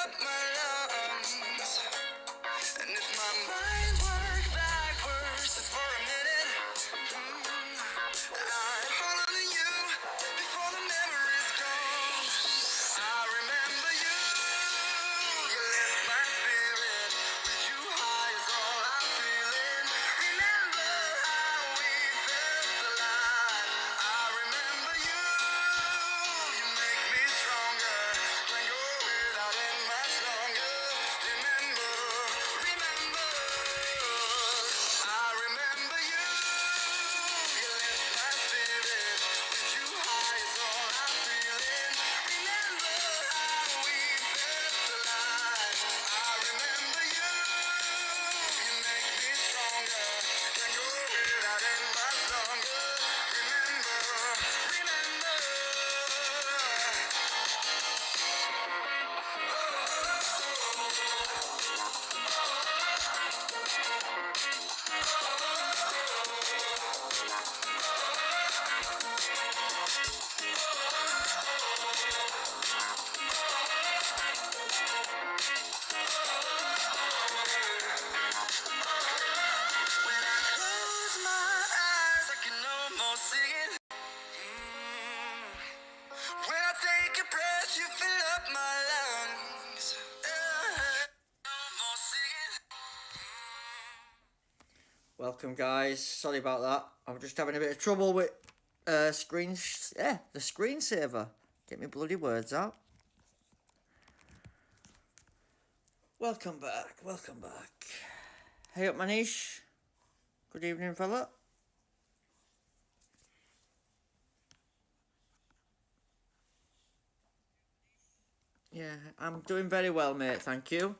up my lungs. And if my mind worked backwards just for a minute, I'd hold on to you before the memory's gone. I remember you. You lift my spirit. With you high is all I'm feeling. Remember how we felt alive. I remember you. You make me stronger. Can't go without it much longer. Remember, remember. I remember you. You lift my spirit. With you high is all I'm feeling. Remember how we felt alive. I remember you. You make me stronger. Can't go without it much longer. Remember, remember. When I close my eyes, I can almost see it. When I take a breath, you fill up my lungs. Almost see it. Welcome guys, sorry about that. I'm just having a bit of trouble with the screensaver. Get me bloody words out. Welcome back, welcome back. Hey up Manish. Good evening fella. Yeah, I'm doing very well mate, thank you.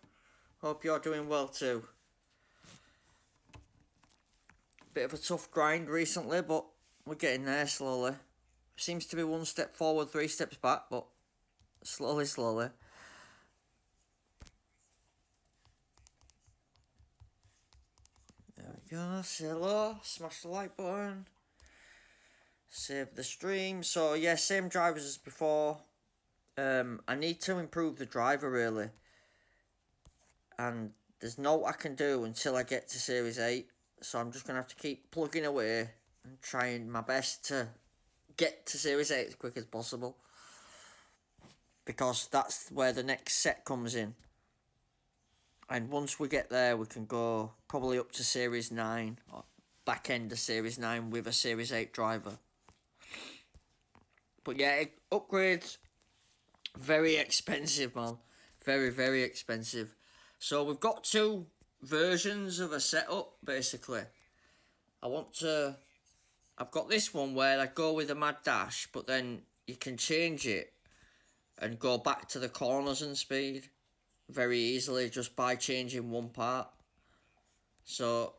Hope you're doing well too. Bit of a tough grind recently, but we're getting there slowly. Seems to be one step forward, 3 steps back, but slowly. There we go, say hello, smash the like button. Save the stream. So yeah, same drivers as before. I need to improve the driver really. And there's no I can do until I get to Series 8. So I'm just going to have to keep plugging away and trying my best to get to Series 8 as quick as possible. Because that's where the next set comes in. And once we get there, we can go probably up to Series 9. Or back end of Series 9 with a Series 8 driver. But yeah, upgrades, very expensive, man. Very expensive. So we've got 2 versions of a setup, basically. I've got this one where I go with a mad dash, but then you can change it and go back to the corners and speed very easily just by changing one part. So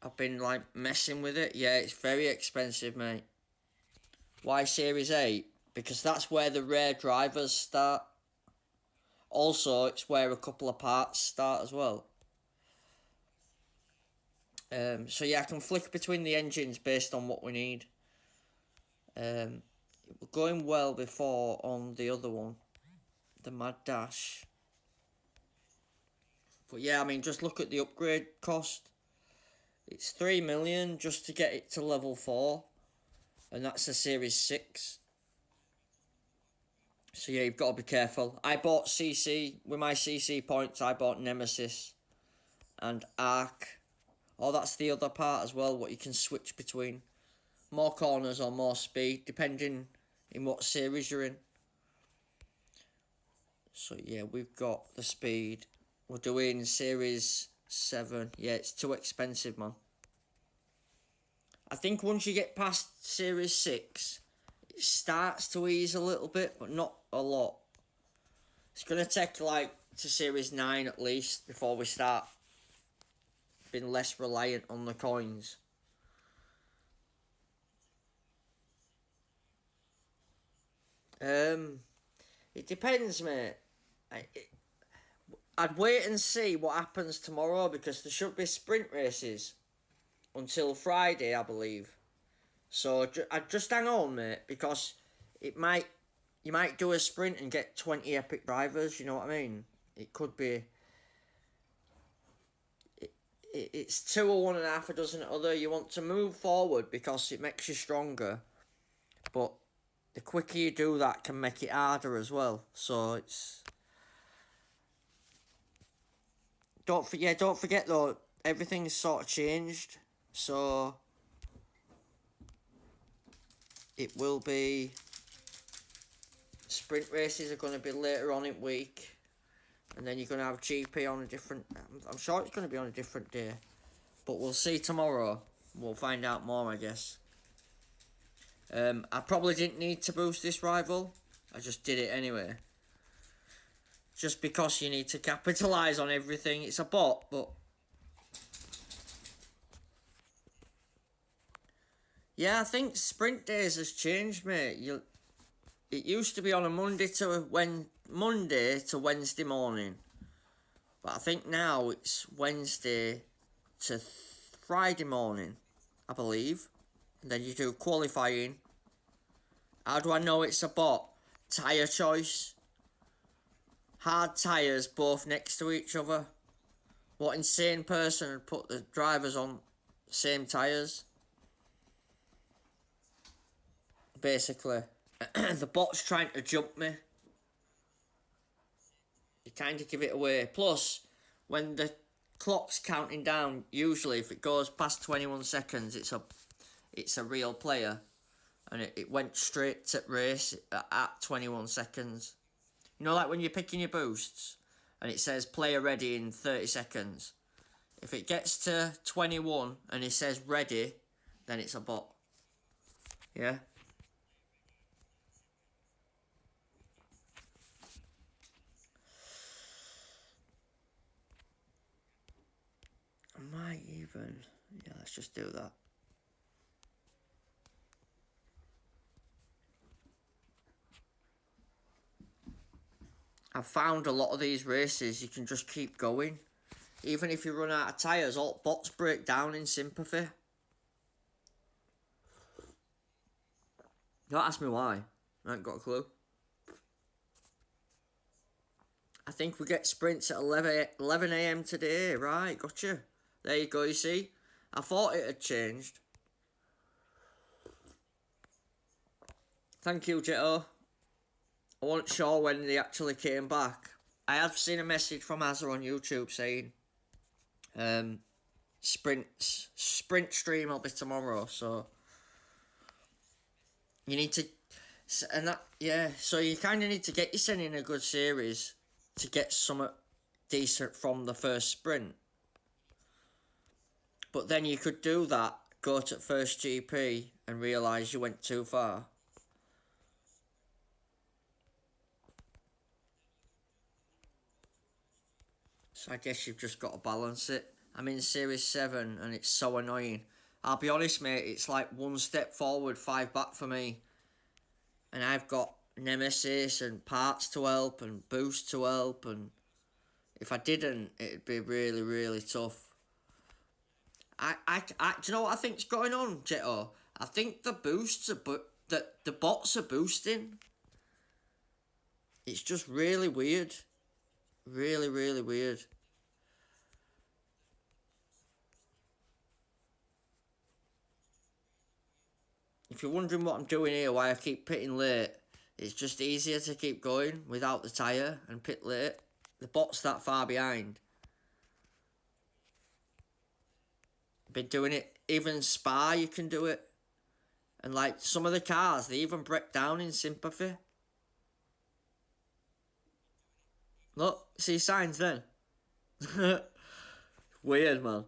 I've been like messing with it. Yeah, it's very expensive, mate. Why Series 8? Because that's where the rare drivers start. Also, it's where a couple of parts start as well. So yeah, I can flick between the engines based on what we need. It was going well before on the other one, the Mad Dash. But yeah, I mean, just look at the upgrade cost. It's 3 million just to get it to level 4. And that's a Series 6. So yeah, you've got to be careful. I bought CC, with my CC points, I bought Nemesis and Arc. Oh, that's the other part as well, what you can switch between. More corners or more speed, depending in what series you're in. So yeah, we've got the speed. We're doing Series 7. Yeah, it's too expensive, man. I think once you get past Series 6, it starts to ease a little bit, but not a lot. It's going to take like to Series 9 at least before we start being less reliant on the coins. It depends, mate. I'd wait and see what happens tomorrow because there should be sprint races until Friday, I believe. So I'd just hang on, mate, because it might you might do a sprint and get 20 epic drivers, you know what I mean? It could be... It's two or one and a half a dozen other. You want to move forward because it makes you stronger. But the quicker you do that can make it harder as well. So it's... Don't forget though, everything's sort of changed. So... It will be... Sprint races are going to be later on in week. And then you're going to have GP on a different... I'm sure it's going to be on a different day. But we'll see tomorrow. We'll find out more, I guess. I probably didn't need to boost this rival. I just did it anyway. Just because you need to capitalise on everything. It's a bot, but... Yeah, I think sprint days has changed, mate. It used to be on a Monday to Wednesday morning. But I think now it's Wednesday to Friday morning, I believe. And then you do qualifying. How do I know it's a bot? Tyre choice. Hard tyres both next to each other. What insane person would put the drivers on same tyres? Basically. The bot's trying to jump me. You kind of give it away. Plus, when the clock's counting down, usually if it goes past 21 seconds, it's a real player. And it went straight to race at 21 seconds. You know, like when you're picking your boosts and it says player ready in 30 seconds. If it gets to 21 and it says ready, then it's a bot. Yeah? I might even... Yeah, let's just do that. I've found a lot of these races, you can just keep going. Even if you run out of tyres, all bots break down in sympathy. Don't ask me why. I ain't got a clue. I think we get sprints at 11 a.m. today. Right, gotcha. There you go, you see. I thought it had changed. Thank you, Jetto. I wasn't sure when they actually came back. I have seen a message from Azza on YouTube saying sprint stream will be tomorrow, so you need to, and that, yeah, so you kind of need to get yourself in a good series to get something decent from the first sprint. But then you could do that, go to first GP and realise you went too far. So I guess you've just got to balance it. I'm in Series 7 and it's so annoying. I'll be honest, mate, it's like one step forward, 5 back for me. And I've got Nemesis and parts to help and boost to help. And if I didn't, it'd be really, really tough. Do you know what I think's going on, Jetto? I think the boosts are, the bots are boosting. It's just really weird. Really, really weird. If you're wondering what I'm doing here, why I keep pitting late, it's just easier to keep going without the tyre and pit late. The bot's that far behind. Been doing it. Even Spa, you can do it. And like some of the cars, they even break down in sympathy. Look, see signs then. Weird, man.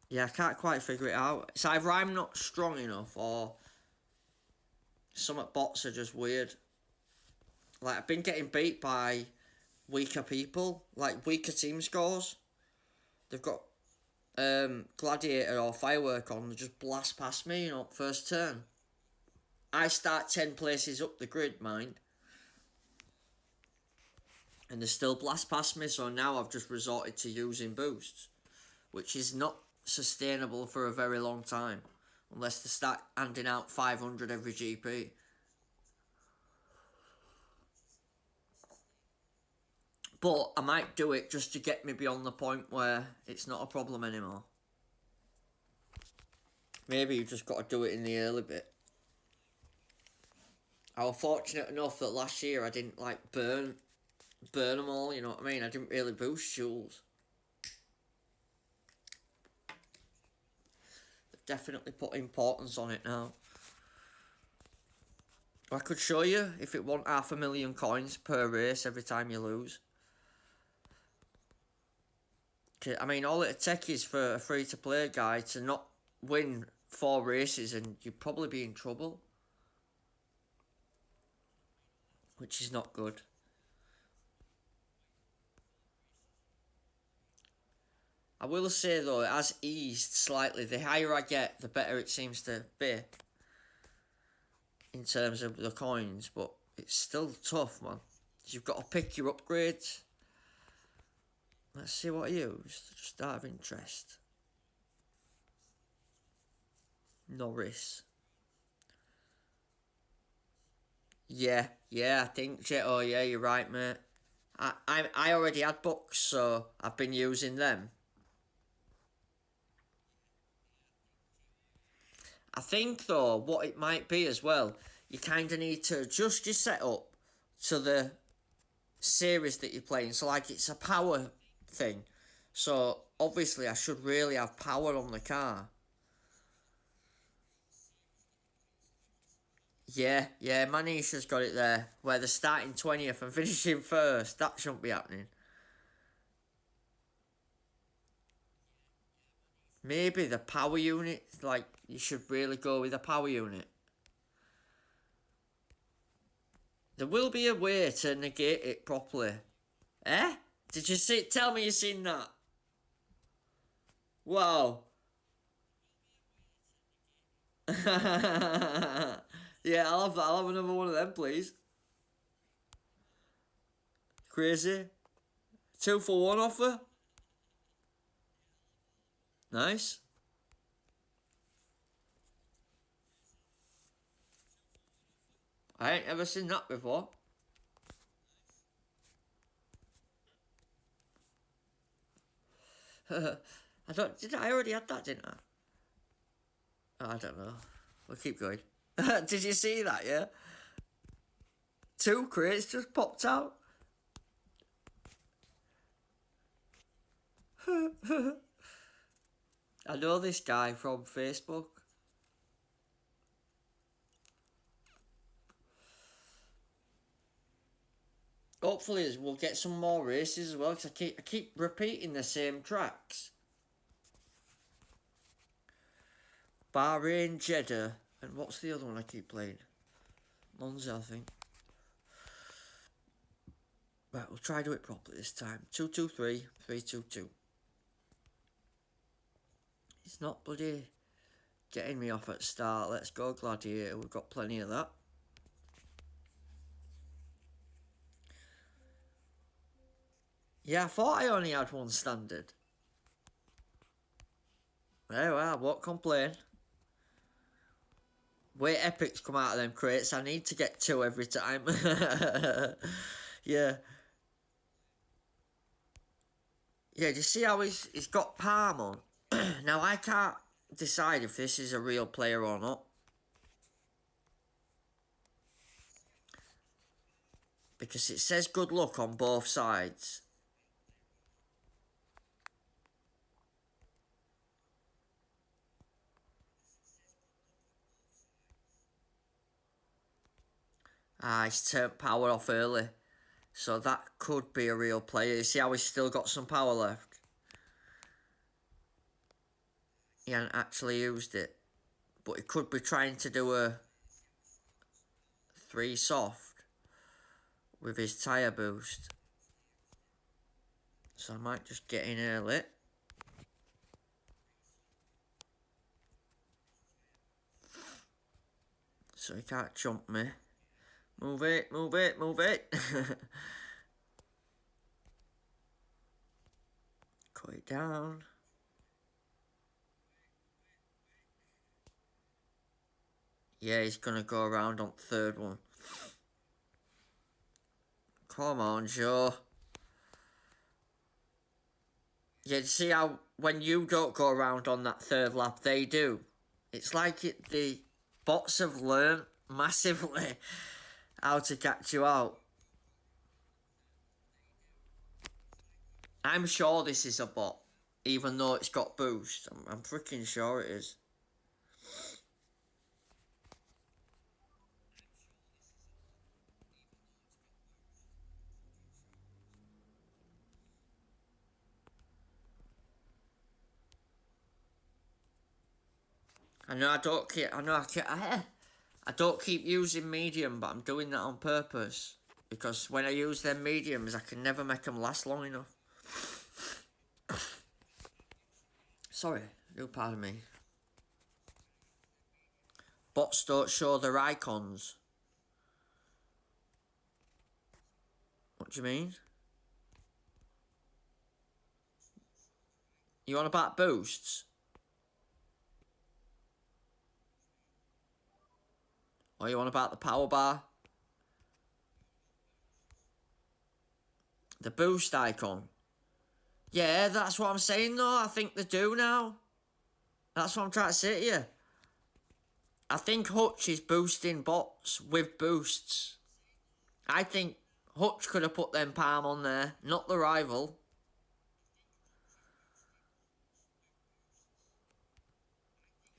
Yeah, I can't quite figure it out. It's either I'm not strong enough or some bots are just weird. Like, I've been getting beat by weaker people, like weaker team scores. They've got Gladiator or Firework on, they just blast past me, you know, first turn. I start 10 places up the grid, mind. And they still blast past me, so now I've just resorted to using boosts. Which is not sustainable for a very long time. unless they start handing out 500 every GP. But I might do it just to get me beyond the point where it's not a problem anymore. Maybe you just got to do it in the early bit. I was fortunate enough that last year I didn't like burn them all, you know what I mean? I didn't really boost Jules. They've definitely put importance on it now. I could show you if it want 500,000 coins per race every time you lose. I mean, all it'd take is for a free-to-play guy to not win 4 races and you'd probably be in trouble. Which is not good. I will say though, it has eased slightly. The higher I get, the better it seems to be. In terms of the coins, but it's still tough, man. You've got to pick your upgrades. Let's see what I used, just out of interest. Norris. Yeah, I think, oh yeah, you're right, mate. I already had books, so I've been using them. I think, though, what it might be as well, you kind of need to adjust your setup to the series that you're playing. So, like, it's a power thing. So, obviously, I should really have power on the car. Yeah, Manisha's got it there, where they're starting 20th and finishing first. That shouldn't be happening. Maybe the power unit, like, you should really go with the power unit. There will be a way to negate it properly. Eh? Did you see? Tell me you seen that. Wow. Yeah, I'll have that. I'll have another one of them, please. Crazy. 2 for 1 offer. Nice. I ain't ever seen that before. I already had that, didn't I? Oh, I don't know. We'll keep going. Did you see that, yeah? 2 crates just popped out. I know this guy from Facebook. Hopefully we'll get some more races as well, because I keep repeating the same tracks. Bahrain, Jeddah, and what's the other one I keep playing? Monza, I think. Right, we'll try to do it properly this time. 223, 322. It's not bloody getting me off at start. Let's go, Gladiator. We've got plenty of that. Yeah, I thought I only had 1 standard. There we are, won't complain. Wait, epics come out of them crates. I need to get 2 every time. Yeah. Yeah, do you see how he's got Palm on? Now, I can't decide if this is a real player or not. Because it says good luck on both sides. He's turned power off early. So that could be a real player. You see how he's still got some power left? He hasn't actually used it. But he could be trying to do a 3 soft with his tyre boost. So I might just get in early. So he can't jump me. Move it, move it, move it. Cut it down. Yeah, he's gonna go around on third one. Come on, Joe. Yeah, see how when you don't go around on that third lap, they do. It's like the bots have learnt massively how to catch you out. I'm sure this is a bot, even though it's got boost. I'm freaking sure it is. I know I don't keep. I know I don't keep using medium, but I'm doing that on purpose because when I use them mediums, I can never make them last long enough. Sorry, do pardon me. Bots don't show their icons. What do you mean? You on about boosts? Or you on about the power bar? The boost icon? Yeah, that's what I'm saying though. I think they do now. That's what I'm trying to say to you. I think Hutch is boosting bots with boosts. I think Hutch could have put them palm on there, not the rival.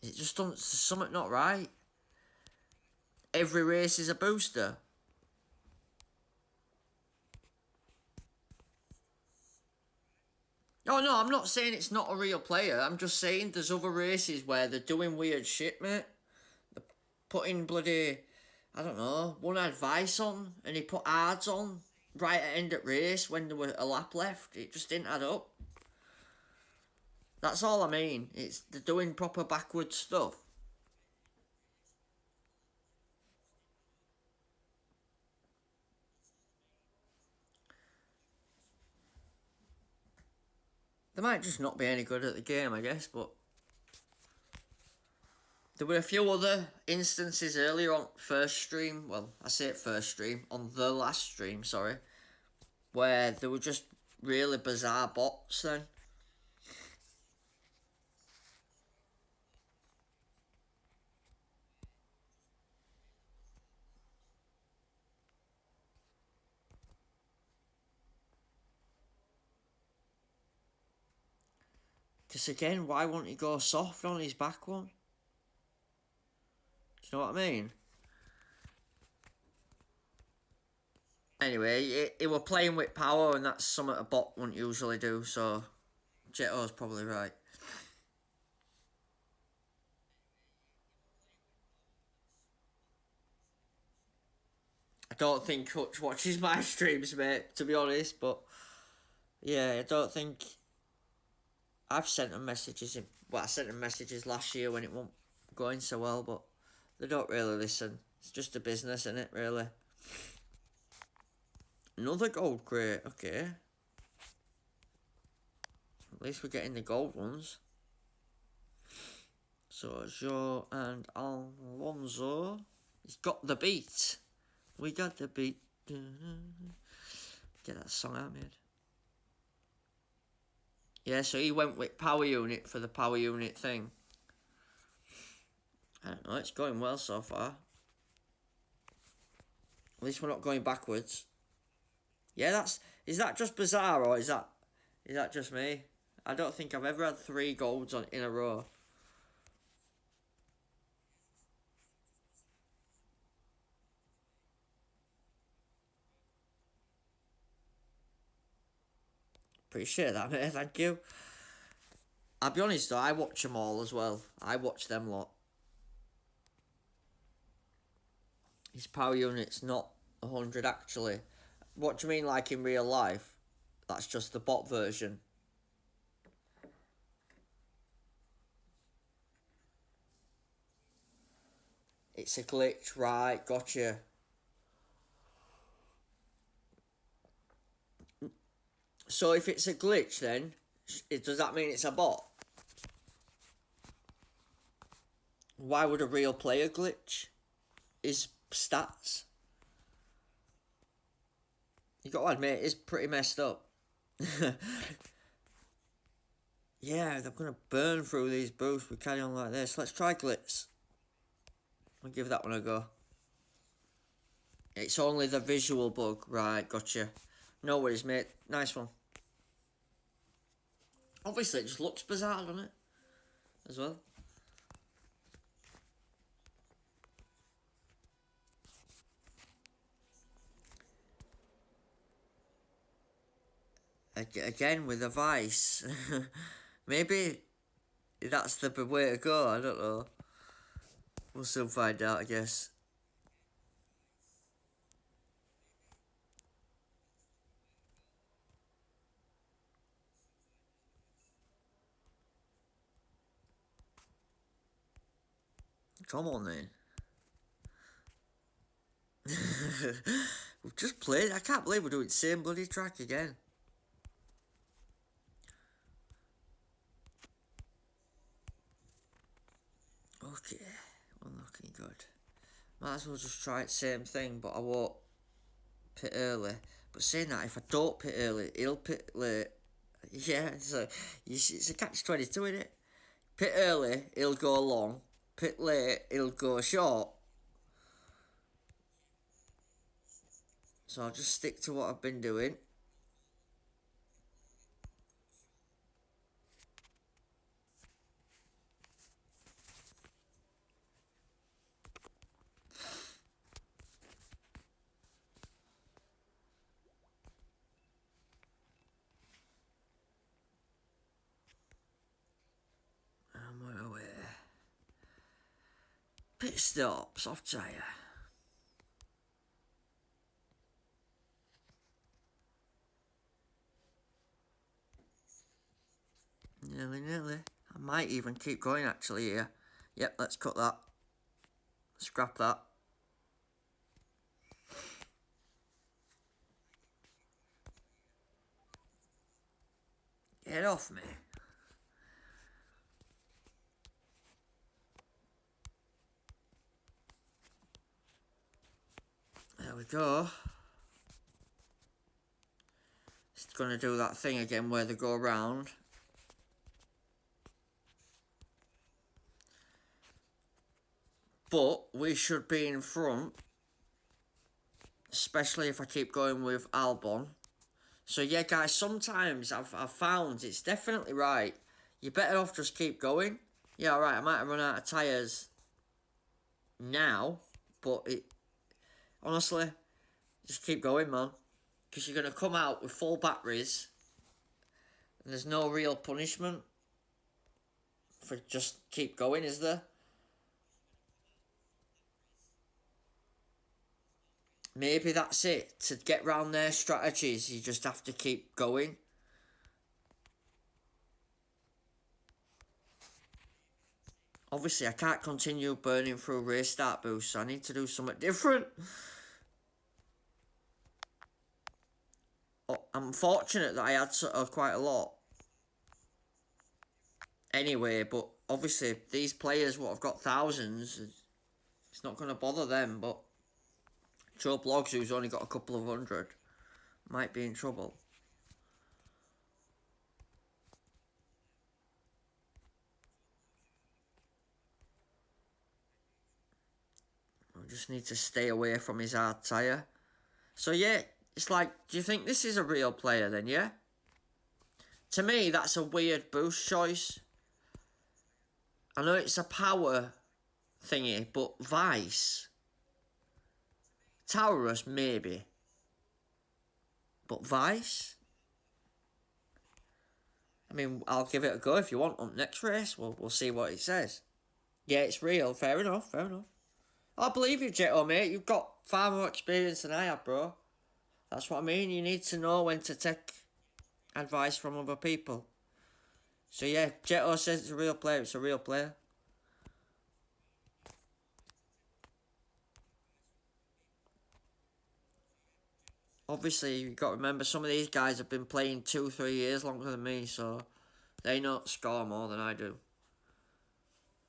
It just don't, something not right. Every race is a booster. Oh no, I'm not saying it's not a real player. I'm just saying there's other races where they're doing weird shit, mate. They're putting bloody, I don't know, one advice on, and he put ads on right at end of race when there were a lap left. It just didn't add up. That's all I mean. It's they're doing proper backwards stuff. They might just not be any good at the game, I guess, but there were a few other instances earlier on first stream, well, I say it first stream, on the last stream, sorry, where there were just really bizarre bots then. Because again, why won't he go soft on his back one? Do you know what I mean? Anyway, he were playing with power, and that's something a bot wouldn't usually do, so Jeto's probably right. I don't think Hutch watches my streams, mate, to be honest, but yeah, I don't think I've sent them messages in. Well, I sent them messages last year when it wasn't going so well, but they don't really listen. It's just a business, isn't it, really? Another gold crate, okay. At least we're getting the gold ones. So, Joe and Alonso. He's got the beat. We got the beat. Get that song out, mate. Yeah, so he went with power unit for the power unit thing. I don't know, it's going well so far. At least we're not going backwards. Yeah, is that just bizarre, or is that just me? I don't think I've ever had 3 golds in a row. Appreciate that, mate, thank you. I'll be honest though, I watch them all as well. I watch them lot. His power unit's not 100 actually. What do you mean, like in real life? That's just the bot version. It's a glitch, right, gotcha. So if it's a glitch then, does that mean it's a bot? Why would a real player glitch? his stats. You got to admit, it's pretty messed up. Yeah, they're going to burn through these boosts. We carry on like this. Let's try glitz. I'll give that one a go. It's only the visual bug. Right, gotcha. No worries, mate. Nice one. Obviously, it just looks bizarre, doesn't it? As well. Again, with a vice. Maybe that's the way to go. I don't know. We'll soon find out, I guess. Come on, then. We've just played. I can't believe we're doing the same bloody track again. Okay, well, looking good. Might as well just try the same thing, but I won't pit early. But saying that, if I don't pit early, he'll pit late. Yeah, it's a catch-22, isn't it? Pit early, he'll go long. Pit late, he'll go short. So I'll just stick to what I've been doing. And we're away. Pit stop, soft tyre. Nearly. I might even keep going actually here. Yep, let's cut that. Scrap that. Get off me. There we go. It's going to do that thing again where they go round. But we should be in front. Especially if I keep going with Albon. So yeah, guys, sometimes I've found it's definitely right. You're better off just keep going. Yeah, alright, I might have run out of tyres now. But honestly, just keep going, man. Because you're going to come out with full batteries. And there's no real punishment for just keep going, is there? Maybe that's it. To get round their strategies, you just have to keep going. Obviously, I can't continue burning through race start boosts, so I need to do something different. Oh, I'm fortunate that I had quite a lot. Anyway, but obviously, these players, what have got thousands, it's not going to bother them, but Joe Bloggs, who's only got a couple of hundred, might be in trouble. I just need to stay away from his hard tyre. So yeah, it's like, do you think this is a real player then, yeah? To me, that's a weird boost choice. I know it's a power thingy, but Vice, Taurus maybe, but Vice? I mean, I'll give it a go if you want on next race. We'll see what it says. Yeah, it's real. Fair enough. I believe you, Jetto, mate. You've got far more experience than I have, bro. That's what I mean. You need to know when to take advice from other people. So yeah, Jetto says it's a real player. It's a real player. Obviously, you've got to remember, some of these guys have been playing 2-3 years longer than me, so they know score more than I do.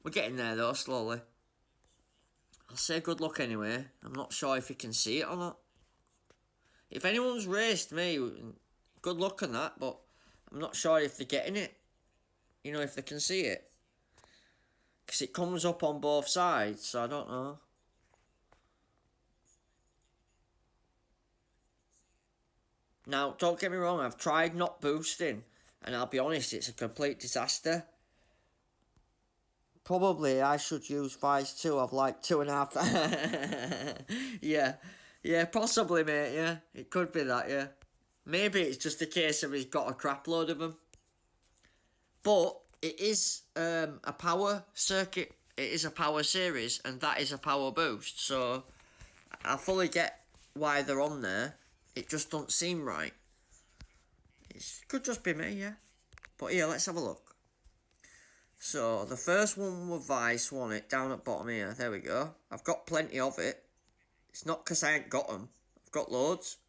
We're getting there, though, slowly. I'll say good luck anyway. I'm not sure if you can see it or not. If anyone's raced me, good luck on that, but I'm not sure if they're getting it. You know, if they can see it. Because it comes up on both sides, so I don't know. Now, don't get me wrong, I've tried not boosting, and I'll be honest, it's a complete disaster. Probably I should use Vice 2, I've like 2.5. Yeah, yeah, possibly, mate, yeah. It could be that, yeah. Maybe it's just a case of he's got a crap load of them. But it is a power circuit, it is a power series, and that is a power boost, so I fully get why they're on there. It just don't seem right. It could just be me, yeah. But here, let's have a look. So, the first one with Vice won it, down at bottom here. There we go. I've got plenty of it. It's not because I ain't got them. I've got loads.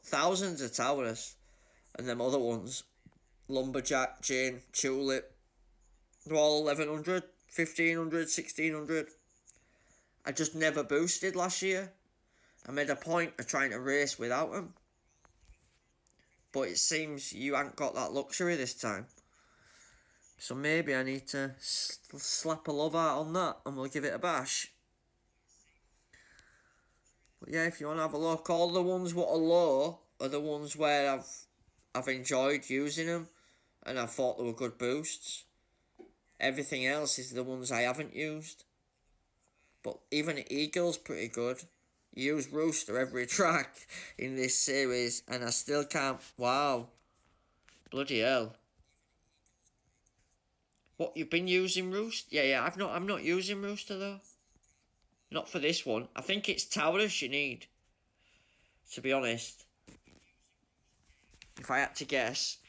Thousands of Towers. And them other ones. Lumberjack, Jane, Tulip. They're all 1100, 1500, 1600. I just never boosted last year. I made a point of trying to race without them. But it seems you ain't got that luxury this time. So maybe I need to slap a love out on that and we'll give it a bash. But yeah, if you want to have a look, all the ones what are low are the ones where I've enjoyed using them and I thought they were good boosts. Everything else is the ones I haven't used. But even Eagle's pretty good. You use Rooster every track in this series and I still can't. Wow. Bloody hell. What, you've been using Rooster? Yeah, I'm not using Rooster though. Not for this one. I think it's Towers you need. To be honest. If I had to guess.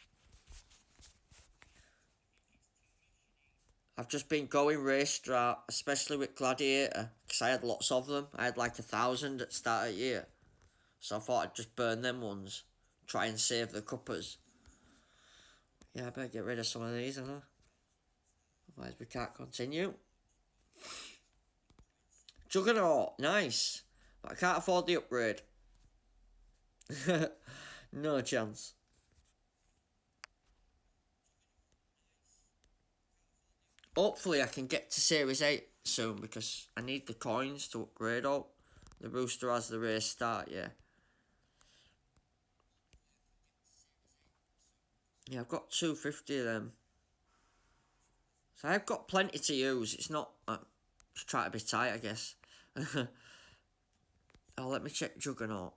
I've just been going race strat, especially with Gladiator, because I had lots of them. I had like 1,000 at the start of the year. So I thought I'd just burn them ones. Try and save the cuppers. Yeah, I better get rid of some of these, I know. Otherwise we can't continue. Juggernaut, nice. But I can't afford the upgrade. No chance. Hopefully I can get to Series 8 soon because I need the coins to upgrade all. The Rooster has the race start, yeah. Yeah, I've got 250 of them. So I've got plenty to use. It's not... just try to be tight, I guess. Oh, let me check Juggernaut.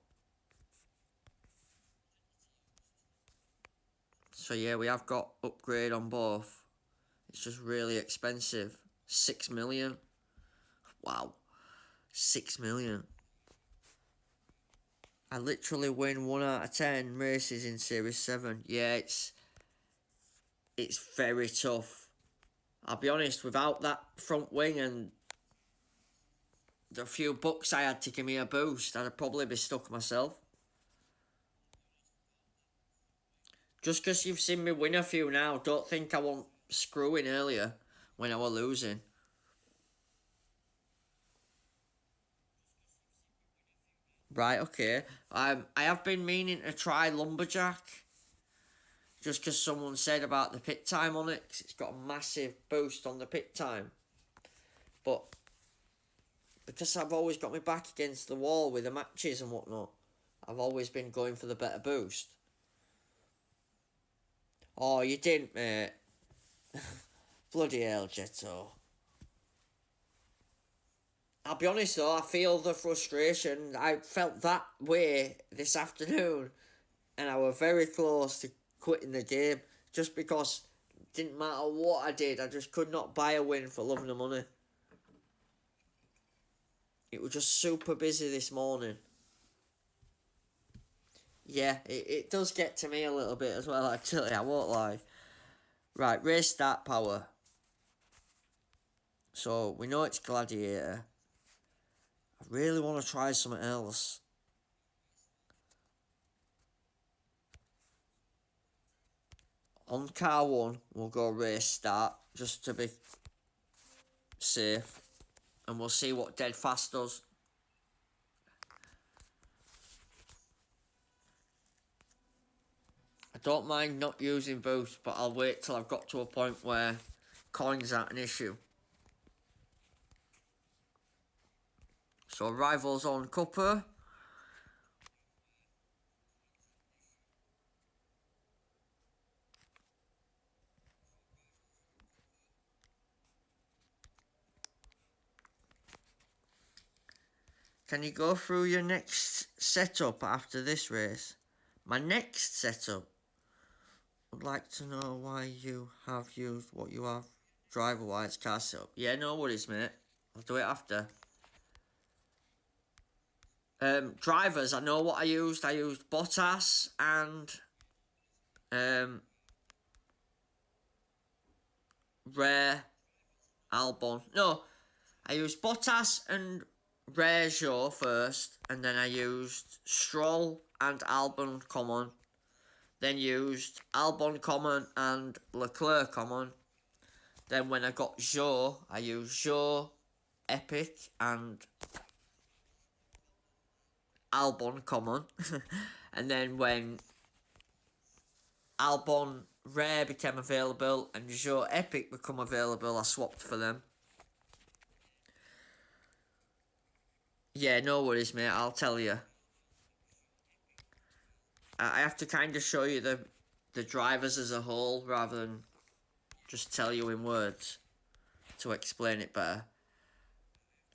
So yeah, we have got upgrade on both. It's just really expensive. 6 million. Wow. 6 million. I literally win 1 out of 10 races in Series 7. Yeah, it's very tough. I'll be honest, without that front wing and the few bucks I had to give me a boost, I'd probably be stuck myself. Just because you've seen me win a few now, don't think I wasn't screwing earlier when I was losing. Right, okay. I have been meaning to try Lumberjack. Just because someone said about the pit time on it. 'Cause it's got a massive boost on the pit time. But because I've always got my back against the wall with the matches and whatnot, I've always been going for the better boost. Oh, you didn't, mate. Bloody hell, Jetto. I'll be honest though, I feel the frustration. I felt that way this afternoon. And I was very close to quitting the game. Just because it didn't matter what I did. I just could not buy a win for loving the money. It was just super busy this morning. Yeah, it does get to me a little bit as well, actually. I won't lie. Right, race start power. So, we know it's Gladiator. I really want to try something else. On car 1, we'll go race start, just to be safe. and we'll see what dead fast does. I don't mind not using boost, but I'll wait till I've got to a point where coins aren't an issue. So Rivals on Cupper. Can you go through your next setup after this race? My next setup? I'd like to know why you have used what you have driver-wise car setup. Yeah, no worries, mate. I'll do it after. Drivers, I know what I used. I used Bottas and Rare Albon. No, I used Bottas and Rare Joe first, and then I used Stroll and Albon common. Then used Albon common and Leclerc common. Then when I got Joe, I used Joe, Epic and Albon common. And then when Albon Rare became available and Joe Epic become available, I swapped for them. Yeah, no worries, mate. I'll tell you. I have to kind of show you the drivers as a whole rather than just tell you in words to explain it better.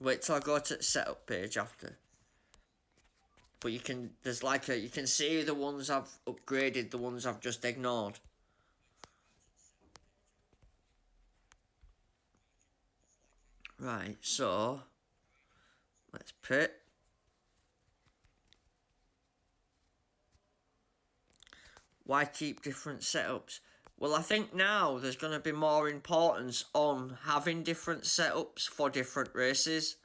Wait till I go to the setup page after. But you can, there's like you can see the ones I've upgraded, the ones I've just ignored. Right, so let's pit. Why keep different setups? Well, I think now there's going to be more importance on having different setups for different races.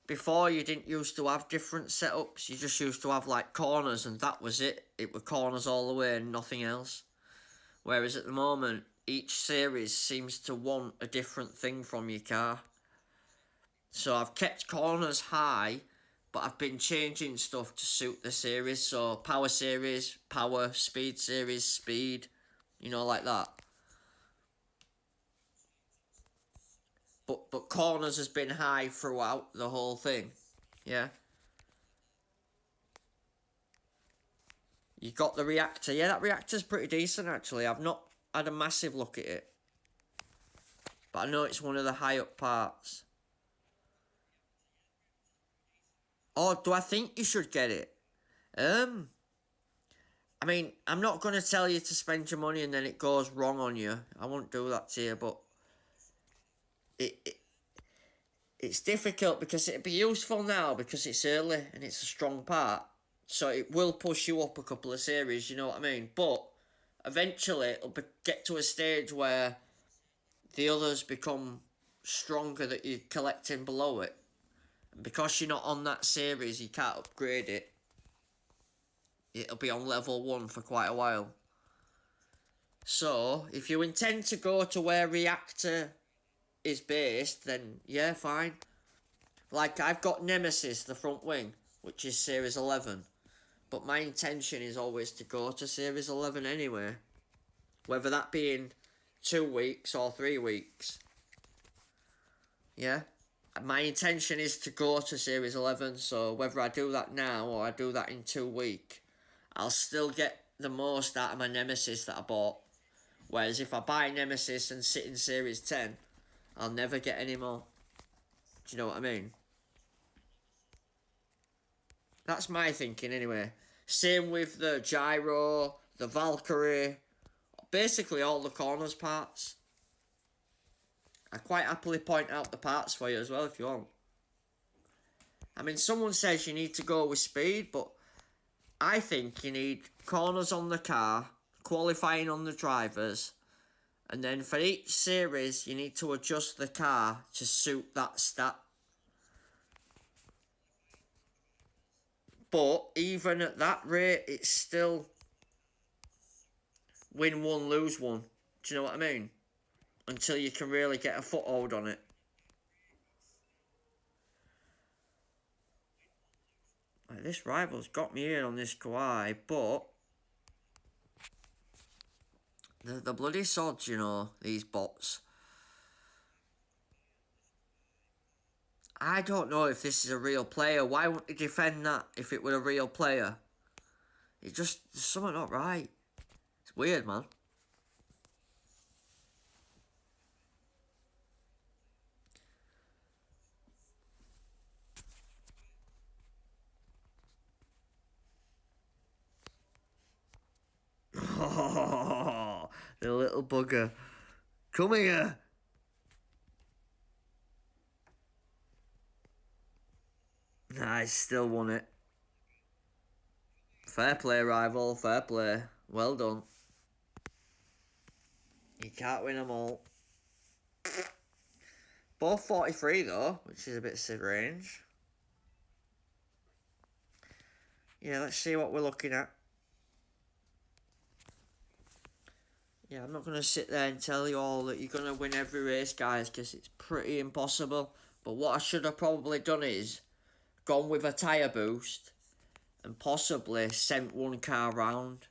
Before, you didn't used to have different setups. You just used to have like corners and that was it. It were corners all the way and nothing else. Whereas at the moment, each series seems to want a different thing from your car. So I've kept corners high, but I've been changing stuff to suit the series. So power series, power, speed series, speed, you know, like that. But corners has been high throughout the whole thing. Yeah. You got the reactor. Yeah, that reactor's pretty decent actually. I've not had a massive look at it. But I know it's one of the high up parts. Oh, do I think you should get it? I mean, I'm not going to tell you to spend your money and then it goes wrong on you. I won't do that to you, but it's difficult because it'd be useful now because it's early and it's a strong part. So it will push you up a couple of series, you know what I mean? But eventually it'll get to a stage where the others become stronger that you're collecting below it. And because you're not on that series, you can't upgrade it. It'll be on level 1 for quite a while. So, if you intend to go to where Reactor is based, then yeah, fine. Like, I've got Nemesis, the front wing, which is Series 11. But my intention is always to go to Series 11 anyway. Whether that be in 2 weeks or 3 weeks. Yeah? My intention is to go to Series 11, so whether I do that now or I do that in 2 weeks, I'll still get the most out of my Nemesis that I bought. Whereas if I buy Nemesis and sit in Series 10, I'll never get any more. Do you know what I mean? That's my thinking anyway. Same with the Gyro, the Valkyrie, basically all the corners parts. I quite happily point out the parts for you as well if you want. I mean, someone says you need to go with speed, but I think you need corners on the car, qualifying on the drivers, and then for each series you need to adjust the car to suit that stat. But even at that rate, it's still win one, lose one. Do you know what I mean? Until you can really get a foothold on it. This rival's got me in on this Kawhi, but the bloody sods, you know, these bots. I don't know if this is a real player. Why wouldn't they defend that if it were a real player? It just, there's something not right. It's weird, man. Oh, the little bugger. Come here. Nice, still won it. Fair play, rival. Fair play. Well done. You can't win them all. Both 43 though, which is a bit strange. Yeah, let's see what we're looking at. Yeah, I'm not going to sit there and tell you all that you're going to win every race, guys, because it's pretty impossible. But what I should have probably done is gone with a tyre boost and possibly sent one car round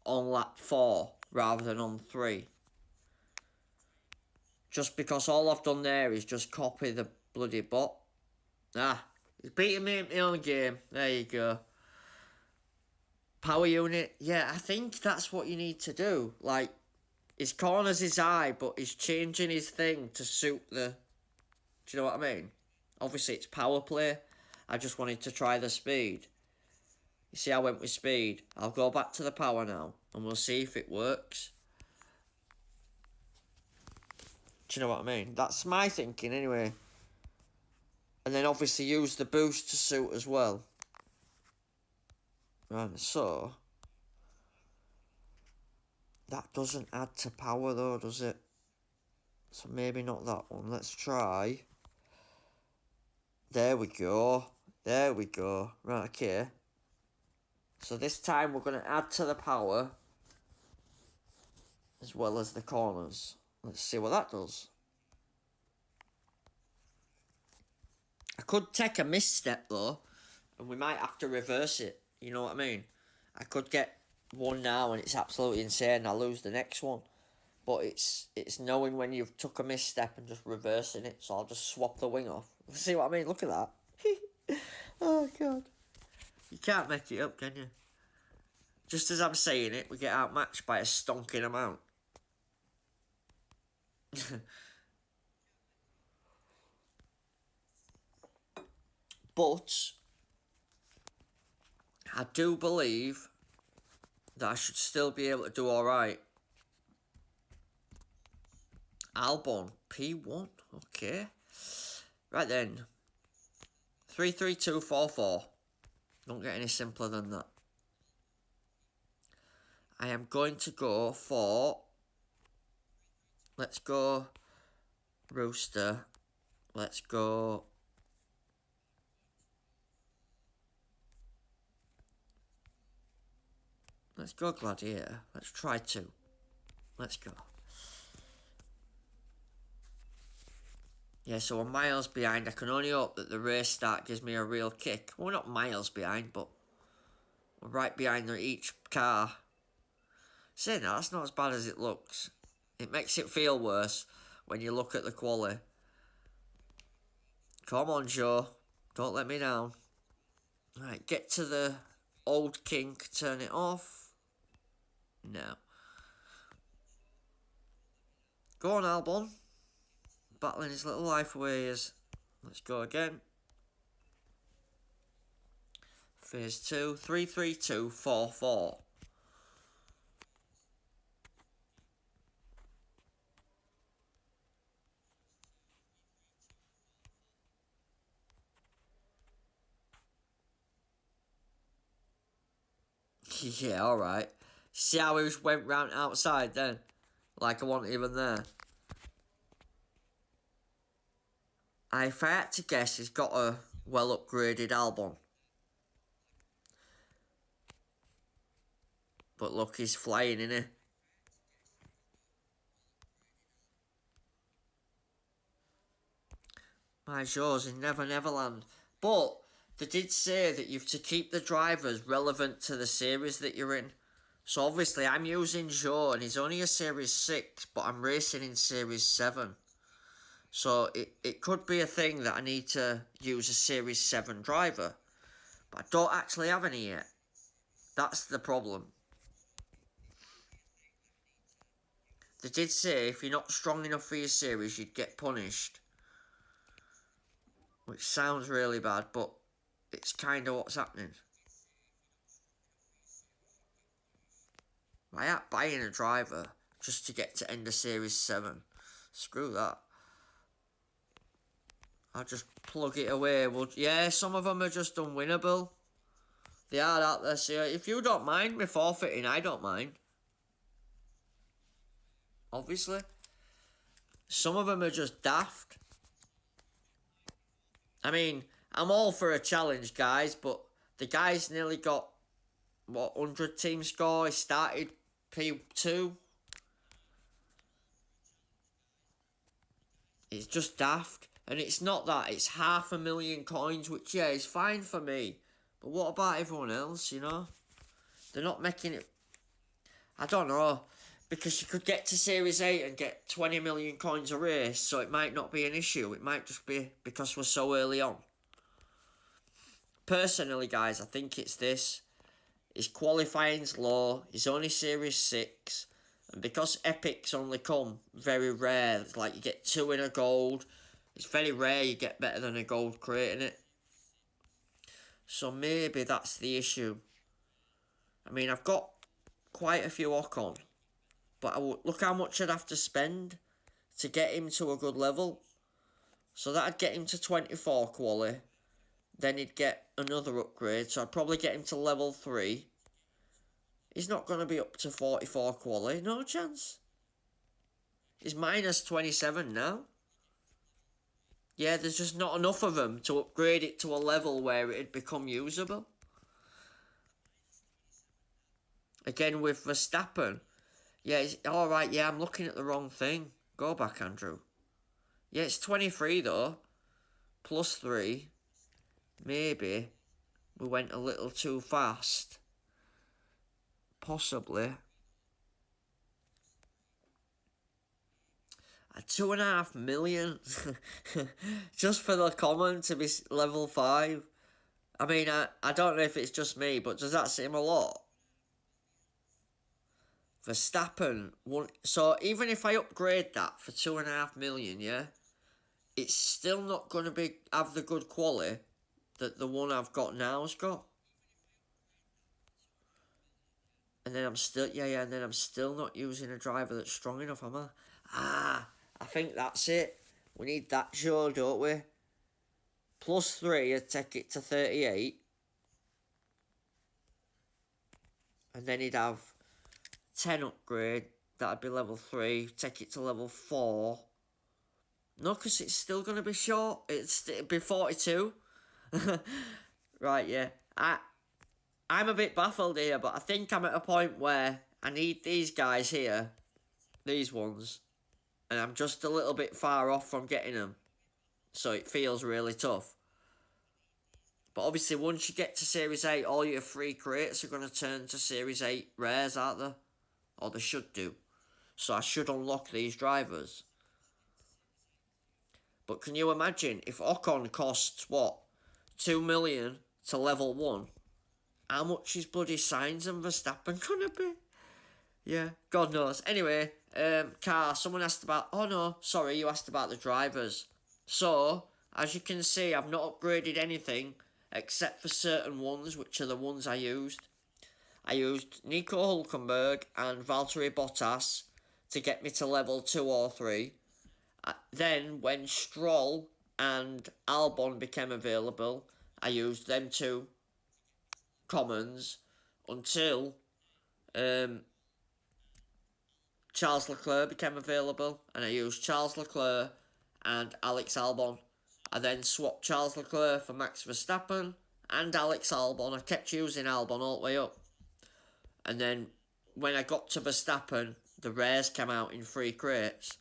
on lap 4 rather than on 3. Just because all I've done there is just copy the bloody bot. Ah, he's beating me in my own game. There you go. Power unit. Yeah, I think that's what you need to do. Like, his corners is high, but he's changing his thing to suit the... Do you know what I mean? Obviously, it's power play. I just wanted to try the speed. You see, I went with speed. I'll go back to the power now, and we'll see if it works. Do you know what I mean? That's my thinking, anyway. And then obviously use the boost to suit as well. And so... That doesn't add to power though, does it? So maybe not that one. Let's try. There we go. There we go. Right, okay. So this time we're going to add to the power as well as the corners. Let's see what that does. I could take a misstep though, and we might have to reverse it. You know what I mean? I could get one now and it's absolutely insane. I'll lose the next one. But it's knowing when you've took a misstep and just reversing it. So I'll just swap the wing off. See what I mean? Look at that. Oh, God. You can't make it up, can you? Just as I'm saying it, we get outmatched by a stonking amount. But I do believe that I should still be able to do alright. Albon, P1, okay. Right then. 33244. Don't get any simpler than that. I am going to go for... Let's go... Rooster. Let's go... Let's go Gladiator. Let's try 2. Let's go. Yeah, so we're miles behind. I can only hope that the race start gives me a real kick. Well, we're not miles behind, but we're right behind each car. Saying that, that's not as bad as it looks. It makes it feel worse when you look at the quali. Come on, Joe. Don't let me down. Right, get to the old kink. Turn it off. No. Go on, Albon. Battling his little life away is. Let's go again. Phase 2, 33244. Yeah, alright. See how he just went round outside then? Like I wasn't even there. If I had to guess, he's got a well upgraded Albon. But look, he's flying, isn't he? My show's in Never Neverland. But they did say that you've to keep the drivers relevant to the series that you're in. So obviously I'm using Joe and he's only a Series 6, but I'm racing in Series 7. So it could be a thing that I need to use a Series 7 driver. But I don't actually have any yet. That's the problem. They did say if you're not strong enough for your series, you'd get punished. Which sounds really bad, but it's kind of what's happening. I ain't buying a driver just to get to end of Series 7. Screw that. I'll just plug it away. Well, yeah, some of them are just unwinnable. They are out there, so if you don't mind me forfeiting, I don't mind. Obviously. Some of them are just daft. I mean, I'm all for a challenge, guys, but the guy's nearly got, 100 team score. He started P2. It's just daft. And it's not that, it's 500,000 coins, which, yeah, is fine for me. But what about everyone else, you know? They're not making it... I don't know. Because you could get to Series 8 and get 20 million coins a race, so it might not be an issue. It might just be because we're so early on. Personally, guys, I think it's this. His qualifying's low. He's only Series 6. And because Epics only come very rare, it's like you get 2 in a gold. It's very rare you get better than a gold crate in it. So maybe that's the issue. I mean, I've got quite a few Ocon. But look how much I'd have to spend to get him to a good level. So that'd get him to 24 quali. Then he'd get another upgrade. So I'd probably get him to level 3. He's not going to be up to 44 quali. No chance. He's minus 27 now. Yeah, there's just not enough of them to upgrade it to a level where it'd become usable. Again with Verstappen. Yeah, alright, yeah, I'm looking at the wrong thing. Go back, Andrew. Yeah, it's 23 though. Plus 3. Maybe we went a little too fast. Possibly. 2.5 million just for the common to be level 5. I mean, I don't know if it's just me, but does that seem a lot? Verstappen, so even if I upgrade that for 2.5 million, yeah, it's still not going to have the good quality that the one I've got now's got. And then I'm still, and then I'm still not using a driver that's strong enough, am I? I think that's it. We need that show, don't we? Plus 3 would take it to 38. And then he'd have 10 upgrade. That'd be level 3. Take it to level 4. No, because it's still going to be short. It'd be 42. Right, yeah. I'm a bit baffled here, but I think I'm at a point where I need these guys here. These ones. And I'm just a little bit far off from getting them. So it feels really tough. But obviously, once you get to Series 8, all your free crates are going to turn to Series 8 rares, aren't they? Or they should do. So I should unlock these drivers. But can you imagine if Ocon costs, 2 million to level 1? How much is bloody Sainz and Verstappen going to be? Yeah, God knows. Anyway, someone asked about... Oh no, sorry, you asked about the drivers. So, as you can see, I've not upgraded anything except for certain ones, which are the ones I used. I used Nico Hulkenberg and Valtteri Bottas to get me to level 2 or 3. Then, when Stroll and Albon became available, I used them 2 commons until Charles Leclerc became available, and I used Charles Leclerc and Alex Albon. I then swapped Charles Leclerc for Max Verstappen and Alex Albon. I kept using Albon all the way up. And then when I got to Verstappen, the rares came out in 3 crates.